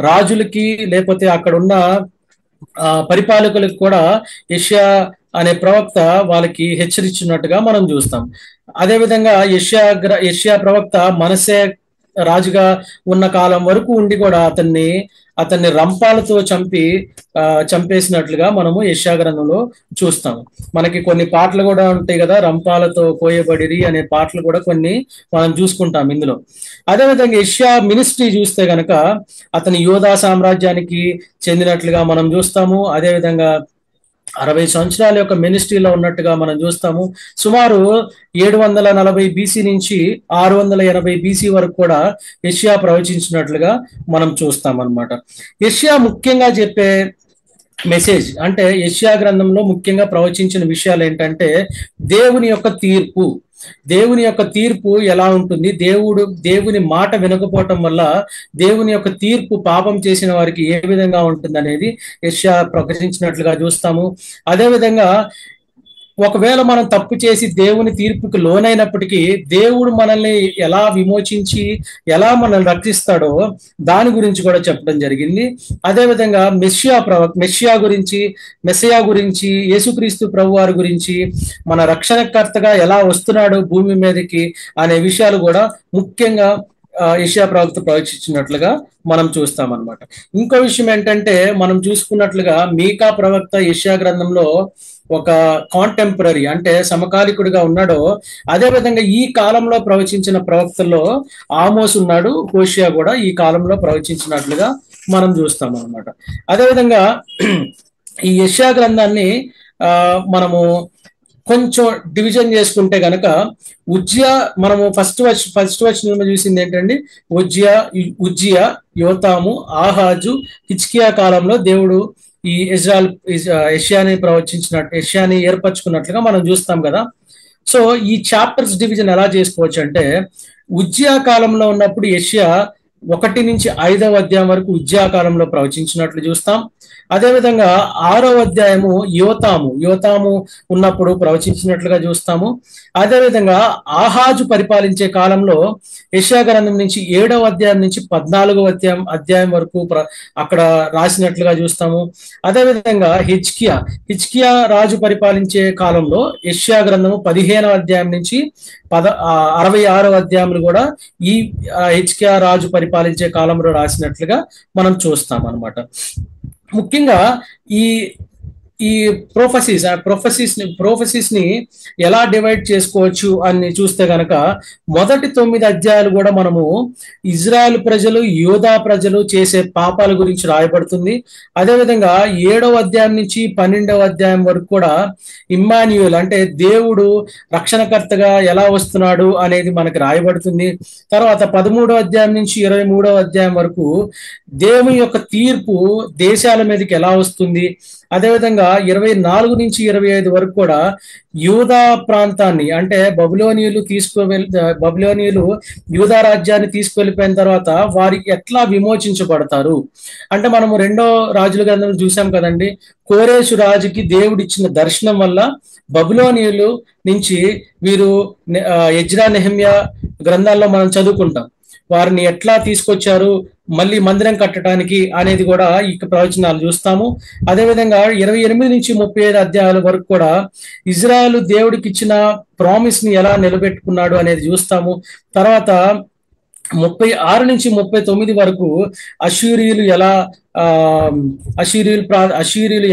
రాజులకి లేకపోతే అక్కడ ఉన్న పరిపాలకులకు కూడా యెషయా అనే ప్రవక్త వాళ్ళకి హెచ్చరించినట్టుగా మనం చూస్తాం. అదేవిధంగా యెషయా ప్రవక్త మనస్సే రాజుగా ఉన్న కాలం వరకు ఉండి కూడా అతన్ని రంపాలతో చంపేసినట్లుగా మనము యెషయా గ్రంథంలో చూస్తాము. మనకి కొన్ని పాటలు కూడా ఉంటాయి కదా, రంపాలతో కోయబడిరి అనే పాటలు కూడా కొన్ని మనం చూసుకుంటాం ఇందులో. అదేవిధంగా యెషయా మినిస్ట్రీ చూస్తే గనక అతని యోధా సామ్రాజ్యానికి చెందినట్లుగా మనం చూస్తాము. అదేవిధంగా 60 సంవత్సరాల యొక్క మినిస్ట్రీలో ఉన్నట్టుగా మనం చూస్తాము. సుమారు 740 బీసీ నుంచి 680 బీసీ వరకు కూడా యెషయా ప్రవచించినట్లుగా మనం చూస్తాం అన్నమాట. యెషయా ముఖ్యంగా చెప్పే మెసేజ్ అంటే యెషయా గ్రంథంలో ముఖ్యంగా ప్రవచించిన విషయాలు ఏంటంటే దేవుని యొక్క తీర్పు ఎలా ఉంటుంది, దేవుని మాట వినకపోవటం వల్ల దేవుని యొక్క తీర్పు పాపం చేసిన వారికి ఏ విధంగా ఉంటుంది అనేది యెషయా ప్రకటించినట్లుగా చూస్తాము. అదేవిధంగా ఒకవేళ మనం తప్పు చేసి దేవుని తీర్పుకి లోనైనప్పటికీ దేవుడు మనల్ని ఎలా విమోచించి ఎలా మనల్ని రక్షిస్తాడో దాని గురించి కూడా చెప్పడం జరిగింది. అదేవిధంగా మెస్సియా గురించి యేసుక్రీస్తు ప్రభు వారి గురించి మన రక్షణకర్తగా ఎలా వస్తున్నాడు భూమి మీదకి అనే విషయాలు కూడా ముఖ్యంగా యెషయా ప్రవక్త ప్రవచించినట్లుగా మనం చూస్తామన్నమాట. ఇంకో విషయం ఏంటంటే మనం చూసుకున్నట్లుగా మీకా ప్రవక్త యెషయా గ్రంథంలో ఒక కాంటెంపరీ అంటే సమకాలికుడిగా ఉన్నాడో, అదే విధంగా ఈ కాలంలో ప్రవచించిన ప్రవక్తల్లో ఆమోస్ ఉన్నాడు, హోషియా కూడా ఈ కాలంలో ప్రవచించినట్లుగా మనం చూస్తాం అన్నమాట. అదేవిధంగా ఈ యెషయా గ్రంథాన్ని మనము కొంచెం డివిజన్ చేసుకుంటే గనక ఉజ్జియా, మనము ఫస్ట్ వచనంలో చూసింది ఏంటండి, ఉజ్జియా, యోతాము, ఆహాజు, హిజ్కియా కాలంలో దేవుడు ఈ యెషయాని యెషయాని ఏర్పరచుకున్నట్లుగా మనం చూస్తాం కదా. సో ఈ చాప్టర్స్ డివిజన్ ఎలా చేసుకోవచ్చు అంటే, ఉజ్జియా కాలంలో ఉన్నప్పుడు యెషయా 1 నుంచి 5వ అధ్యాయం వరకు ఉజ్జియా కాలంలో ప్రవచించినట్లు చూస్తాం. అదేవిధంగా 6వ అధ్యాయము యోతాము ఉన్నప్పుడు ప్రవచించినట్లుగా చూస్తాము. అదేవిధంగా ఆహాజు పరిపాలించే కాలంలో యెషయా గ్రంథం నుంచి 7వ అధ్యాయం నుంచి 14వ అధ్యాయం వరకు అక్కడ రాసినట్లుగా చూస్తాము. అదేవిధంగా హిజ్కియా రాజు పరిపాలించే కాలంలో యెషయా గ్రంథము 15వ అధ్యాయం నుంచి 66వ అధ్యాయులు కూడా ఈ హిజ్కియా రాజు పరిపాలించే కాలంలో రాసినట్లుగా మనం చూస్తాం అన్నమాట. ముఖ్యంగా ఈ ఈ ప్రొఫెసీస్ ని ఎలా డివైడ్ చేసుకోవచ్చు అని చూస్తే గనక, మొదటి 9 అధ్యాయాలు కూడా మనము ఇజ్రాయెల్ ప్రజలు, యూదా ప్రజలు చేసే పాపాల గురించి రాయబడుతుంది. అదేవిధంగా 7వ అధ్యాయం నుంచి 12వ అధ్యాయం వరకు కూడా ఇమ్మాన్యుయల్ అంటే దేవుడు రక్షణకర్తగా ఎలా వస్తున్నాడు అనేది మనకి రాయబడుతుంది. తర్వాత 13వ అధ్యాయం నుంచి 23వ అధ్యాయం వరకు దేవుని యొక్క తీర్పు దేశాల మీదకి ఎలా వస్తుంది. అదేవిధంగా 24 నుంచి 25 వరకు కూడా యూదా ప్రాంతాన్ని అంటే బబులోనియులు యూదా రాజ్యాన్ని తీసుకువెళ్ళిపోయిన తర్వాత వారికి ఎట్లా విమోచించబడతారు అంటే, మనము 2వ రాజుల గ్రంథం చూసాం కదండి. కోరేషు రాజుకి దేవుడు ఇచ్చిన దర్శనం వల్ల బబులోనియులు నుంచి వీరు ఎజ్రా, నెహెమ్యా గ్రంథాల్లో మనం చదువుకుంటాం. వారిని ఎట్లా తీసుకొచ్చారు మళ్ళీ మందిరం కట్టడానికి అనేది కూడా ఈ ప్రవచనాలు చూస్తాము. అదేవిధంగా 28 నుంచి 35 అధ్యాయాల వరకు కూడా ఇజ్రాయెల్ దేవుడికి ఇచ్చిన ప్రామిస్ ని ఎలా నిలబెట్టుకున్నాడు అనేది చూస్తాము. తర్వాత 36 నుంచి 39 వరకు అష్షూరీయులు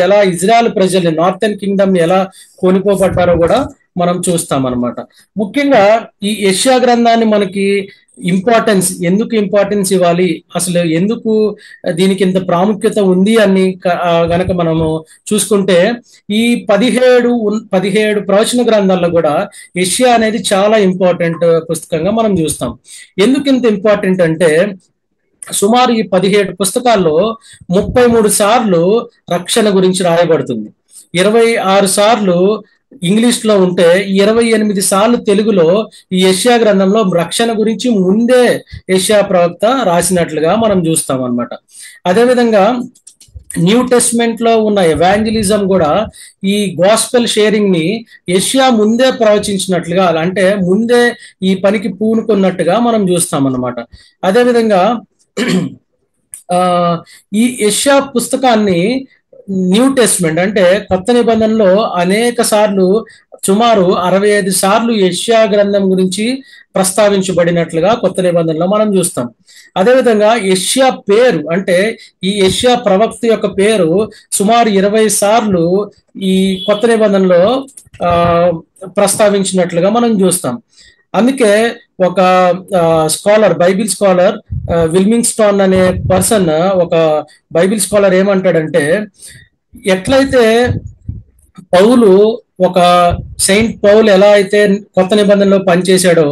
ఎలా ఇజ్రాయెల్ ప్రజల్ని, నార్థన్ కింగ్డమ్ ని ఎలా కొనుక్కోబడ్డారో కూడా మనం చూస్తాం అన్నమాట. ముఖ్యంగా ఈ యెషయా గ్రంథాన్ని మనకి ఎందుకు ఇంపార్టెన్స్ ఇవ్వాలి, అసలు ఎందుకు దీనికి ఇంత ప్రాముఖ్యత ఉంది అని గనక మనము చూసుకుంటే, ఈ 17 ప్రవచన గ్రంథాల్లో కూడా యెషయా అనేది చాలా ఇంపార్టెంట్ పుస్తకంగా మనం చూస్తాం. ఎందుకు ఇంత ఇంపార్టెంట్ అంటే, సుమారు ఈ 17 పుస్తకాల్లో 33 సార్లు రక్షణ గురించి రాయబడుతుంది. 26 సార్లు ఇంగ్లీష్ లో ఉంటే 28 సార్లు తెలుగులో ఈ యెషయా గ్రంథంలో రక్షణ గురించి ముందే యెషయా ప్రవక్త రాసినట్లుగా మనం చూస్తాం అన్నమాట. అదేవిధంగా న్యూ టెస్ట్మెంట్ లో ఉన్న ఎవాంజలిజం కూడా ఈ గాస్పెల్ షేరింగ్ ని యెషయా ముందే ప్రవచించినట్లుగా, అంటే ముందే ఈ పనికి పూనుకున్నట్టుగా మనం చూస్తాం అన్నమాట. అదేవిధంగా ఈ యెషయా పుస్తకాన్ని న్యూ టెస్ట్మెంట్ అంటే కొత్త నిబంధనలో అనేక సార్లు, సుమారు 65 సార్లు యెషయా గ్రంథం గురించి ప్రస్తావించబడినట్లుగా కొత్త నిబంధనలో మనం చూస్తాం. అదేవిధంగా యెషయా పేరు అంటే ఈ యెషయా ప్రవక్త యొక్క పేరు సుమారు 20 సార్లు ఈ కొత్త నిబంధనలో ప్రస్తావించినట్లుగా మనం చూస్తాం. అందుకే ఒక బైబిల్ స్కాలర్ విల్మింగ్స్టాన్ అనే పర్సన్, ఒక బైబిల్ స్కాలర్ ఏమంటాడంటే, ఎట్లయితే పౌలు, ఒక సెయింట్ పౌల్ ఎలా అయితే కొత్త నిబంధనలో పనిచేశాడో,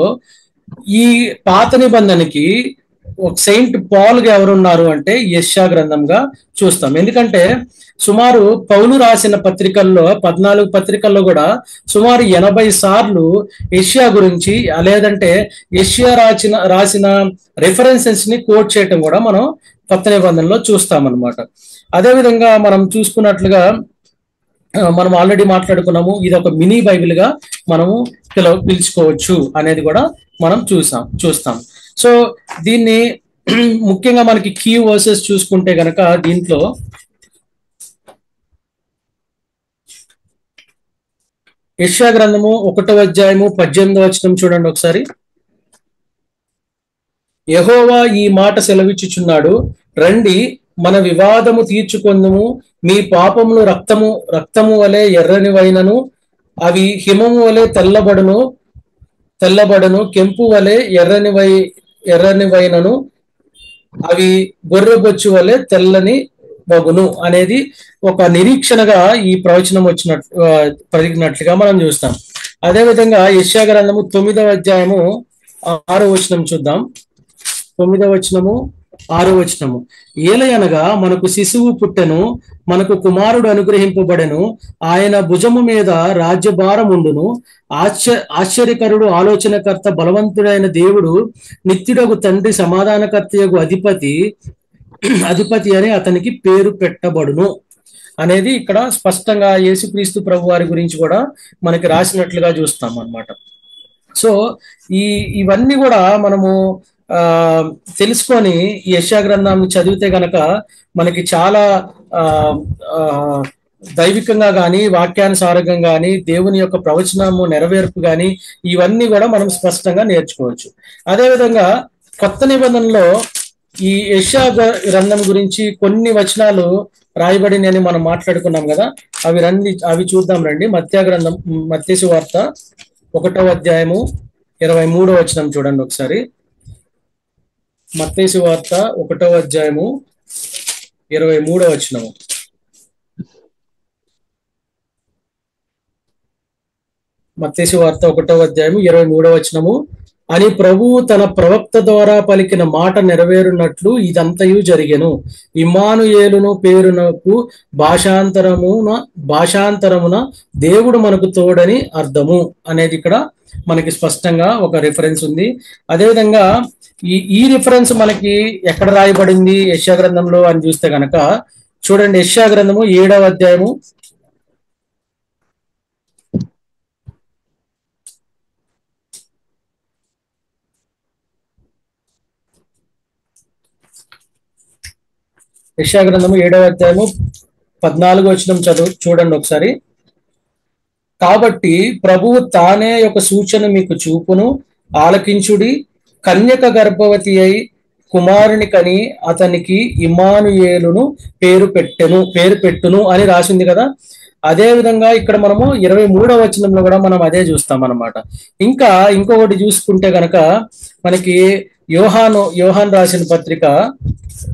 ఈ పాత నిబంధనకి ఒక సెయింట్ పాల్ గా ఎవరున్నారు అంటే యెషయా గ్రంథంగా చూస్తాం. ఎందుకంటే సుమారు పౌలు రాసిన పత్రికల్లో 14 పత్రికల్లో కూడా సుమారు 80 సార్లు యెషయా గురించి, లేదంటే యెషయా రాసిన రెఫరెన్సెస్ ని కోట్ చేయటం కూడా మనం కొత్త నిబంధనలో చూస్తామన్నమాట. అదేవిధంగా మనం చూసుకున్నట్లుగా మనం ఆల్రెడీ మాట్లాడుకున్నాము, ఇది ఒక మినీ బైబిల్ గా మనము పిలుచుకోవచ్చు అనేది కూడా మనం చూస్తాం. సో దీన్ని ముఖ్యంగా మనకి కీ వర్సెస్ చూసుకుంటే గనక, దీంట్లో యెషయా గ్రంథము 1వ అధ్యాయము 18వ వచనం చూడండి ఒకసారి. యెహోవా ఈ మాట సెలవిచ్చుచున్నాడు, రండి మన వివాదము తీర్చుకొందుము. మీ పాపములు రక్తము వలె ఎర్రనివైనను అవి హిమము వలె తెల్లబడును, కెంపు వలె ఎర్రనివైనను అవి గొర్రెబొచ్చు వలె తెల్లని బగును అనేది ఒక నిరీక్షణగా ఈ ప్రవచనం పలికినట్లుగా మనం చూస్తాం. అదేవిధంగా యెషయా గ్రంథము 9వ అధ్యాయము 6వ వచనం చూద్దాం. 9వ వచనము 6వ వచనము. ఏలయనగా మనకు శిశువు పుట్టెను, మనకు కుమారుడు అనుగ్రహింపబడెను, ఆయన భుజము మీద రాజ్యభారం ఉండును. ఆశ్చర్యకరుడు, ఆలోచనకర్త, బలవంతుడైన దేవుడు, నిత్యుడగు తండ్రి, సమాధానకర్తయగు అధిపతి అని అతనికి పేరు పెట్టబడును అనేది ఇక్కడ స్పష్టంగా యేసుక్రీస్తు ప్రభు వారి గురించి కూడా మనకి రాసినట్లుగా చూస్తాం అన్నమాట. సో ఇవన్నీ కూడా మనము తెలుసుకొని ఈ యెషయా గ్రంథాన్ని చదివితే గనక మనకి చాలా దైవికంగా కానీ వాక్యానుసారంగా కానీ దేవుని యొక్క ప్రవచనము నెరవేర్పు కానీ ఇవన్నీ కూడా మనం స్పష్టంగా నేర్చుకోవచ్చు. అదేవిధంగా కొత్త నిబంధనలో ఈ యెషయా గ్రంథం గురించి కొన్ని వచనాలు రాయబడినని మనం మాట్లాడుకున్నాం కదా, అవి చూద్దాం రండి. మత్తయి సువార్త 1వ అధ్యాయము 23వ వచనం చూడండి ఒకసారి. మత్తయి సువార్త 1వ అధ్యాయము 23వ వచనము. మత్తయి సువార్త 1వ అధ్యాయము 23వ వచనము. అని ప్రభువు తన ప్రవక్త ద్వారా పలికిన మాట నెరవేరునట్లు ఇదంతయు జరిగెను. ఇమ్మానుయేలును పేరునకు భాషాంతరమున దేవుడు మనకు తోడని అర్థము అనేది ఇక్కడ మనకి స్పష్టంగా ఒక రిఫరెన్స్ ఉంది. అదేవిధంగా ఈ రిఫరెన్స్ మనకి ఎక్కడ రాయబడింది యెషయా గ్రంథంలో అని చూస్తే గనక చూడండి. యెషయా గ్రంథము 7వ అధ్యాయము 7వ అధ్యాయము 14వ వచనం చూడండి ఒకసారి. కాబట్టి ప్రభువు తానే ఒక సూచన మీకు చూపును, ఆలకించుడి. కన్యక గర్భవతి అయి కుమారుని కని అతనికి ఇమ్మానుయేలును పేరు పెట్టును అని రాసింది కదా. అదే విధంగా ఇక్కడ మనము 23వ వచనంలో కూడా మనం అదే చూస్తాం అన్నమాట. ఇంకా ఇంకొకటి చూసుకుంటే గనక మనకి యోహాన్ రాసిన పత్రిక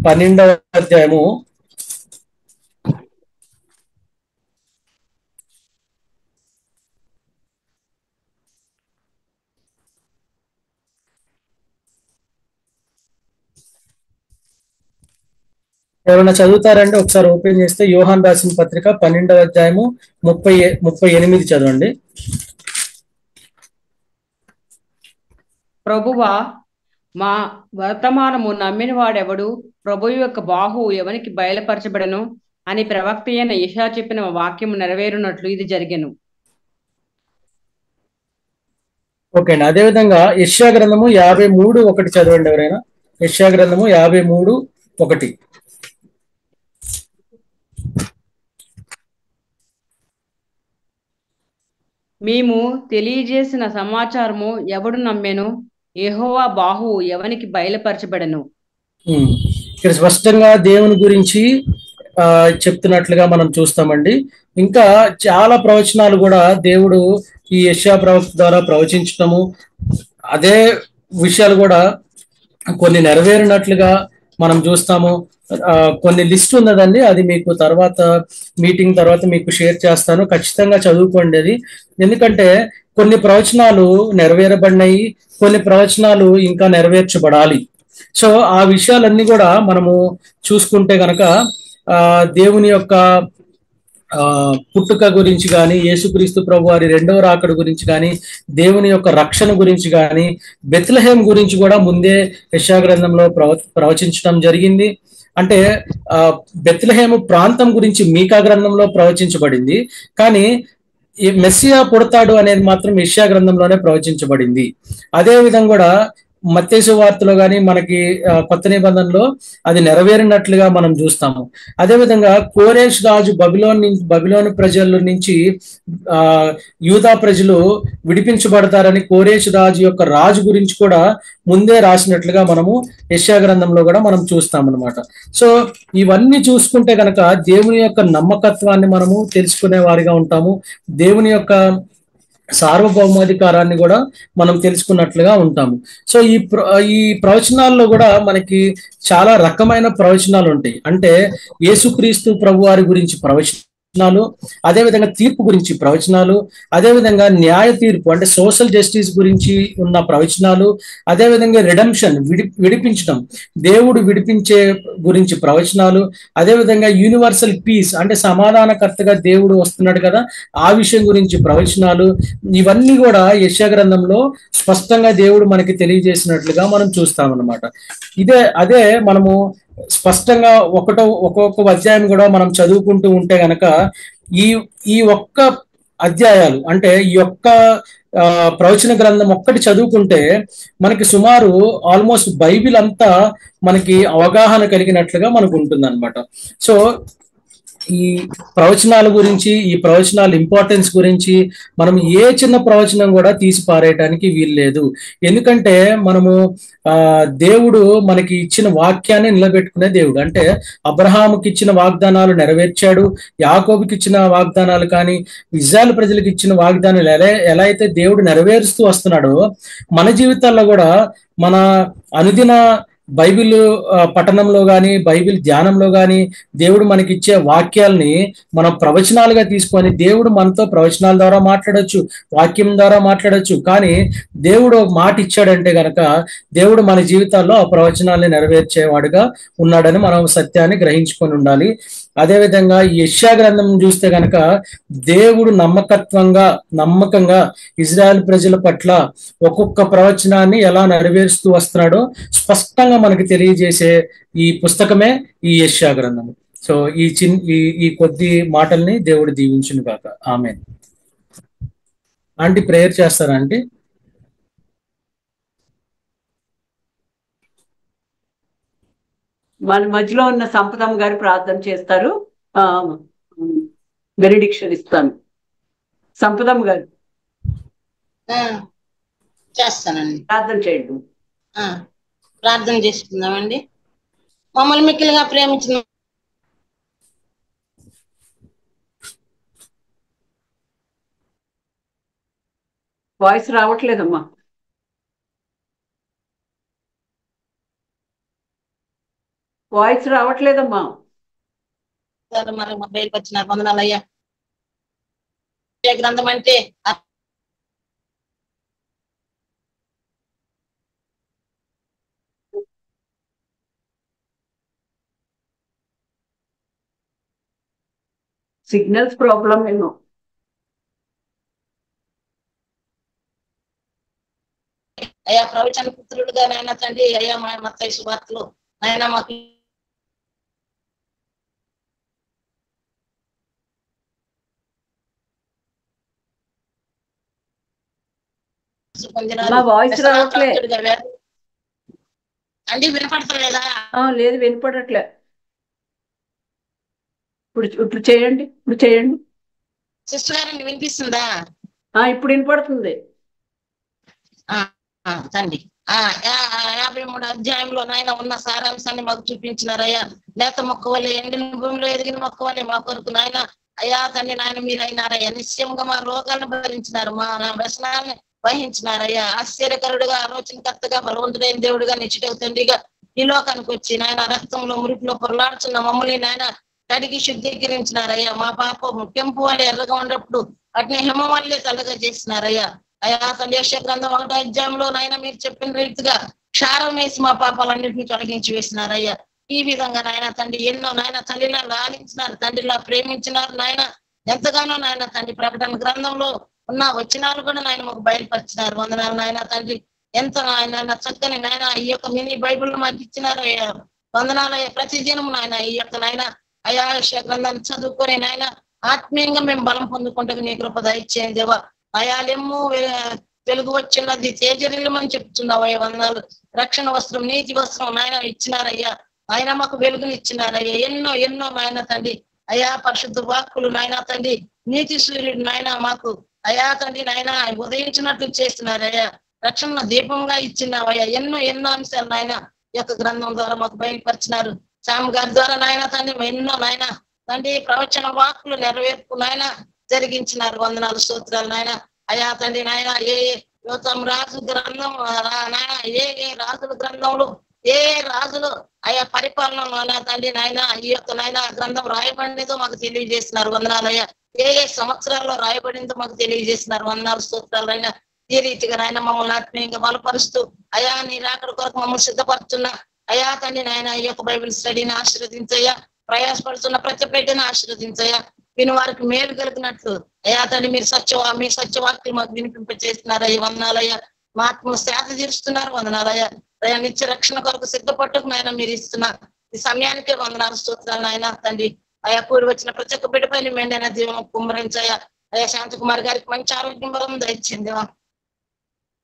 12వ అధ్యాయము 'ఎవరైనా చదువుతారండి ఒకసారి ఓపెన్ చేస్తే? యోహాన్ రాసిన పత్రిక 12వ అధ్యాయము 38 చదవండి. ప్రభువా, మా వర్తమానము నమ్మిన వాడెవడు? ప్రభువు యొక్క బాహు ఎవనికి బయలుపరచబడను అని ప్రవక్త అయిన యెషయా చెప్పిన వాక్యము నెరవేరునట్లు ఇది జరిగెను. ఓకే అండి. అదేవిధంగా యెషయా గ్రంథము 53:1 చదవండి ఎవరైనా. యెషయా గ్రంథము 53:1. మేము తెలియజేసిన సమాచారము ఎవడు నమ్మెను? యెహోవా బాహువు ఎవనికి బయలుపరచబడను. ఇక్కడ స్పష్టంగా దేవుని గురించి చెప్తున్నట్లుగా మనం చూస్తామండి. ఇంకా చాలా ప్రవచనాలు కూడా దేవుడు ఈ యెషయా ప్రవక్త ద్వారా ప్రవచించటము, అదే విషయాలు కూడా కొన్ని నెరవేరినట్లుగా మనం చూస్తాము. కొన్ని లిస్ట్ ఉన్నదండి, అది మీకు మీటింగ్ తర్వాత మీకు షేర్ చేస్తాను. ఖచ్చితంగా చదువుకోండి అది. ఎందుకంటే కొన్ని ప్రవచనాలు నెరవేరబడినాయి, కొన్ని ప్రవచనాలు ఇంకా నెరవేర్చబడాలి. సో ఆ విషయాలన్నీ కూడా మనము చూసుకుంటే గనక దేవుని యొక్క పుట్టుక గురించి కానీ, యేసుక్రీస్తు ప్రభు వారి రెండవ రాకడ గురించి కానీ, దేవుని యొక్క రక్షణ గురించి కానీ, బెత్లెహేం గురించి కూడా ముందే యెషయా గ్రంథంలో ప్రవచించడం జరిగింది. అంటే బెత్లెహేము ప్రాంతం గురించి మీకా గ్రంథంలో ప్రవచించబడింది, కానీ మెస్సియా పుడతాడు అనేది మాత్రం యెషయా గ్రంథంలోనే ప్రవచించబడింది. అదే విధంగా కూడా మత్తయి సువార్తలో కానీ మనకి కొత్త నిబంధనలో అది నెరవేరినట్లుగా మనం చూస్తాము. అదేవిధంగా కోరేష్ రాజు బబిలోను ప్రజల నుంచి ఆ యూదా ప్రజలు విడిపించబడతారని కోరేష్ రాజు యొక్క రాజు గురించి కూడా ముందే రాసినట్లుగా మనము యెషయా గ్రంథంలో కూడా మనం చూస్తాం అనమాట. సో ఇవన్నీ చూసుకుంటే కనుక దేవుని యొక్క నమ్మకత్వాన్ని మనము తెలుసుకునే వారిగా ఉంటాము. దేవుని యొక్క సార్వభౌమాధికారాన్ని కూడా మనం తెలుసుకున్నట్లుగా ఉంటాము. సో ఈ ప్రవచనాల్లో కూడా మనకి చాలా రకమైన ప్రవచనాలు ఉంటాయి. అంటే యేసుక్రీస్తు ప్రభు వారి గురించి ప్రవచనాలు, అదేవిధంగా తీర్పు గురించి ప్రవచనాలు, అదేవిధంగా న్యాయ తీర్పు అంటే సోషల్ జస్టిస్ గురించి ఉన్న ప్రవచనాలు, అదేవిధంగా రిడెంప్షన్ విడిపించడం, దేవుడు విడిపించే గురించి ప్రవచనాలు, అదేవిధంగా యూనివర్సల్ పీస్ అంటే సమాధానకర్తగా దేవుడు వస్తున్నాడు కదా ఆ విషయం గురించి ప్రవచనాలు, ఇవన్నీ కూడా యెషయా గ్రంథంలో స్పష్టంగా దేవుడు మనకి తెలియజేసినట్లుగా మనం చూస్తామన్నమాట. అదే మనము స్పష్టంగా ఒక్కొక్క అధ్యాయం కూడా మనం చదువుకుంటూ ఉంటే గనక ఈ ఒక్క అధ్యాయాలు అంటే ఈ యొక్క ప్రవచన గ్రంథం ఒక్కటి చదువుకుంటే మనకి సుమారు ఆల్మోస్ట్ బైబిల్ అంతా మనకి అవగాహన కలిగినట్లుగా మనకు ఉంటుంది అనమాట. సో ఈ ప్రవచనాల గురించి, ఈ ప్రవచనాల ఇంపార్టెన్స్ గురించి మనం ఏ చిన్న ప్రవచనం కూడా తీసి పారేయటానికి వీల్లేదు. ఎందుకంటే మనము దేవుడు మనకి ఇచ్చిన వాక్యాన్ని నిలబెట్టుకునే దేవుడు. అంటే అబ్రహాముకి ఇచ్చిన వాగ్దానాలు నెరవేర్చాడు, యాకోబుకి ఇచ్చిన వాగ్దానాలు కానీ ఇజ్రాయెల్ ప్రజలకు ఇచ్చిన వాగ్దానాలు ఎలా అయితే దేవుడు నెరవేరుస్తూ వస్తున్నాడో మన జీవితాల్లో కూడా మన అనుదిన బైబిల్ పఠనంలో కానీ బైబిల్ ధ్యానంలో కానీ దేవుడు మనకి ఇచ్చే వాక్యాల్ని మనం ప్రవచనాలుగా తీసుకొని దేవుడు మనతో ప్రవచనాల ద్వారా మాట్లాడొచ్చు, వాక్యం ద్వారా మాట్లాడొచ్చు. కానీ దేవుడు మాట ఇచ్చాడంటే గనక దేవుడు మన జీవితాల్లో ఆ ప్రవచనాల్ని నెరవేర్చేవాడుగా ఉన్నాడని మనం సత్యాన్ని గ్రహించుకొని ఉండాలి. అదేవిధంగా ఈ యెషయా గ్రంథం చూస్తే గనక దేవుడు నమ్మకంగా ఇజ్రాయెల్ ప్రజల పట్ల ఒక్కొక్క ప్రవచనాన్ని ఎలా నెరవేరుస్తూ వస్తున్నాడో స్పష్టంగా మనకి తెలియజేసే ఈ పుస్తకమే ఈ యెషయా గ్రంథం. సో ఈ కొద్ది మాటల్ని దేవుడు దీవించును గాక. ఆమేన్. ఆంటీ ప్రేయర్ చేస్తారా ఆంటీ? మన మధ్యలో ఉన్న సంపదమ్మ గారు ప్రార్థన చేస్తారు. బెనిడిక్షన్ ఇస్తాను. సంపదమ్మ గారు చేస్తానండి. ప్రార్థన చేయండి. ప్రార్థన చేసుకుందామండి. మమ్మల్ని మిక్కిలిగా ప్రేమించిన వాయిస్ రావట్లేదమ్మా. వాయిస్ రావట్లేదమ్మా. మరి మా బయటకు వచ్చిన వందనాలయ్యా. గ్రంథం అంటే సిగ్నల్స్ ప్రాబ్లం ఏమో. అయ్యా ప్రవచన పుత్రుడుగా నాయన తండ్రి అయ్యా మా మత్తయి సువార్తలు నాయన మాకు వాయిస్ రావట్లేదు అండి. వినపడతలేదా? లేదు వినపడట్లే. ఇప్పుడు చేయండి. సిస్టర్ గారండి వినిపిస్తుందా? ఇప్పుడు వినపడుతుంది. తండ్రి 53 అధ్యాయంలో నాయన ఉన్న సారాంశాన్ని మాకు చూపించినారయ్యా. లేత మొక్క వల్లే ఎండిన భూమిలో ఎదిగిన మొక్క వల్లే మా కొరకు నాయన అయ్యా తండ్రి నాయన మీరు అయినారయ్యా. నిశ్చయంగా మా రోగాలను భరించినారు, మా వ్యసనాలను వహించినారయ్యా. ఆశ్చర్యకరుడుగా, ఆలోచనకర్తగా, బలవంతుడైన దేవుడుగా, నిశ్చిత తండ్రిగా ఈ లోకానికి వచ్చి నాయన రక్తంలో మురికిలో పొరలాడుతున్న మమ్మల్ని నాయన కడిగి శుద్ధీకరించినారయ్యా. మా పాపం కెంపు వల్ల ఎర్రగా ఉన్నప్పుడు వాటిని హిమ వల్లే తెల్లగా చేసినారయ్యా. అయ్యా తండ్రి యెషయా గ్రంథం 1వ అధ్యాయంలో నాయన మీరు చెప్పిన రీతిగా క్షారం వేసి మా పాపాలన్నింటినీ తొలగించి వేసినారయ్యా. ఈ విధంగా నాయన తండ్రి ఎన్నో నాయన తల్లిలా లాలించినారు, తండ్రిలా ప్రేమించినారు నాయన. ఎంతగానో నాయన తండ్రి ప్రకటన గ్రంథంలో ఉన్న వచనాలు కూడా నాయన మాకు బయలుపరిచినారు. వందనాలు నాయన తండ్రి. ఎంత నాయన చక్కని నాయన ఈ యొక్క మినీ బైబుల్ మాకు ఇచ్చినారు అయ్యా. వందనాలయ్యా. ప్రతి దినం నాయన ఈ యొక్క నాయన అయా యెషయా గ్రంథాన్ని చదువుకొని నాయన ఆత్మీయంగా మేము బలం పొందుకుంటూ నీ కృప దయచేయండి దేవా. అయాలేమో వెలుగు వచ్చినది తేజరిల్లమని చెప్తున్నావయ్యా. వందనాలు. రక్షణ వస్త్రం, నీతి వస్త్రం నాయన ఇచ్చినారయ్యా. ఆయన మాకు వెలుగుని ఇచ్చినారయ్యా. ఎన్నో ఎన్నో నాయన తండ్రి అయా పరిశుద్ధ వాక్కులు నాయన తండ్రి, నీతి సూర్యుడు నాయన మాకు అయా తండ్రి నాయన ఉదయించినట్లు చేస్తున్నారయ్యా. రక్షణ దీపంగా ఇచ్చినావయ్యా. ఎన్నో ఎన్నో అంశాలు నాయన ఈ యొక్క గ్రంథం ద్వారా మాకు బయలుపరిచినారు. శామ్ గారి ద్వారా నాయన తండ్రి ఎన్నో నాయన తండ్రి ప్రవచన వాక్కులు నెరవేర్పు నాయన జరిగించినారు. వందనాలు, స్తోత్రాలు నాయన. అయా తండ్రి నాయన ఏ యోతం రాజు గ్రంథం నాయన ఏ రాజుల గ్రంథంలో ఏ రాజులు ఆయా పరిపాలన తండ్రి నాయన ఈ యొక్క నాయన గ్రంథం రాయబడినదో మాకు తెలియజేస్తున్నారు. వందనాలయ్యా. ఏ సంవత్సరాల్లో రాయబడిందో మాకు తెలియజేస్తున్నారు. వందనాలు, స్తోత్రాలు అయినా ఈ రీతిగా నాయన మమ్మల్ని ఆత్మీయంగా బలపరుస్తూ అయా నీ రాకడ కొరకు మమ్మల్ని సిద్ధపరుస్తున్నా అయా తండ్రి నాయన ఈ యొక్క బైబిల్ స్టడీని ఆశీర్వదించయ్యా. ప్రయాసపడుతున్న ప్రతి బిడ్డను ఆశీర్వదించయ్యా. విని వారికి మేలు కలిగినట్లు అయా తండ్రి మీరు మీ సత్యవాక్యం మాకు వినిపింప చేస్తున్నారయ్యా. వందనాలయ్యా. మా ఆత్మను సేద తీరుస్తున్నారు. వందనాలయ్యా. అయా నిత్య రక్షణ కొరకు సిద్ధపట్టుకు నాయన మీరు ఇస్తున్న ఈ సమయానికే వందనాలు, స్తోత్రాలు నాయన తండ్రి. అయా కూడి వచ్చిన ప్రతి ఒక్క బిడ్డ పైన మెండైన జీవం కుమ్మరించయ్యా. అయా శాంతకుమార్ గారికి మంచి ఆరోగ్యం బలం దయచింది.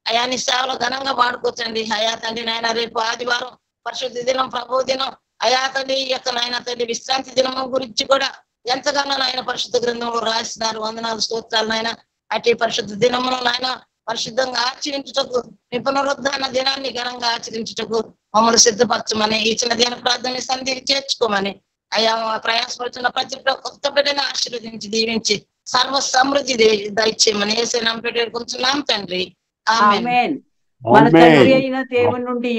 అయా నీ సేవలో ఘనంగా వాడుకోవచ్చండి. అయా తండ్రి నాయన రేపు ఆదివారం పరిశుద్ధ దినం, ప్రభు దినం. అయా తండ్రి ఈ యొక్క నాయన తండ్రి విశ్రాంతి దినం గురించి కూడా ఎంతగానో నాయన పరిశుద్ధ గ్రంథంలో రాసినారు. వందనాలు, స్తోత్రాలు నాయన. అటు పరిశుద్ధ దినమును నాయన పరిశుద్ధంగా ఆచరించుటకు మీ పునరుద్ధాన దినాన్ని ఘనంగా ఆచరించుటకు మమ్మల్ని సిద్ధపరచమని ఈ చిన్న దిన ప్రార్థన సంధికి చేర్చుకోమని అయా ప్రయాసపడుతున్న ప్రతి కొత్త బిడ్డని ఆశీర్వదించి దీవించి సర్వ సమృద్ధి దయచేయమని యేసు నామమున పెట్టుకుంటున్నాం తండ్రి. ఆమేన్. మన తండ్రి అయిన దేవుని నుండి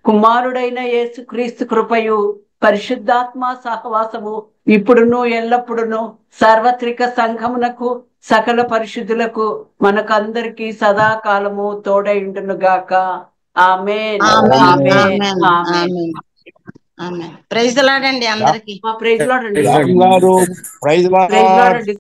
కుమారుడైన యేసు క్రీస్తు కృపయు పరిశుద్ధాత్మ సహవాసము ఇప్పుడును ఎల్లప్పుడును సార్వత్రిక సంఘమునకు సకల పరిశుద్ధులకు మనకందరికి సదాకాలము తోడై ఉండును గాక. ఆమేన్. ఆమేన్. ఆమేన్. ప్రైజ్ ది లార్డ్ అండి అందరికి. ప్రైజ్ లార్డ్ అండి. Praise Lord. ప్రైజ్ లార్డ్ అండి.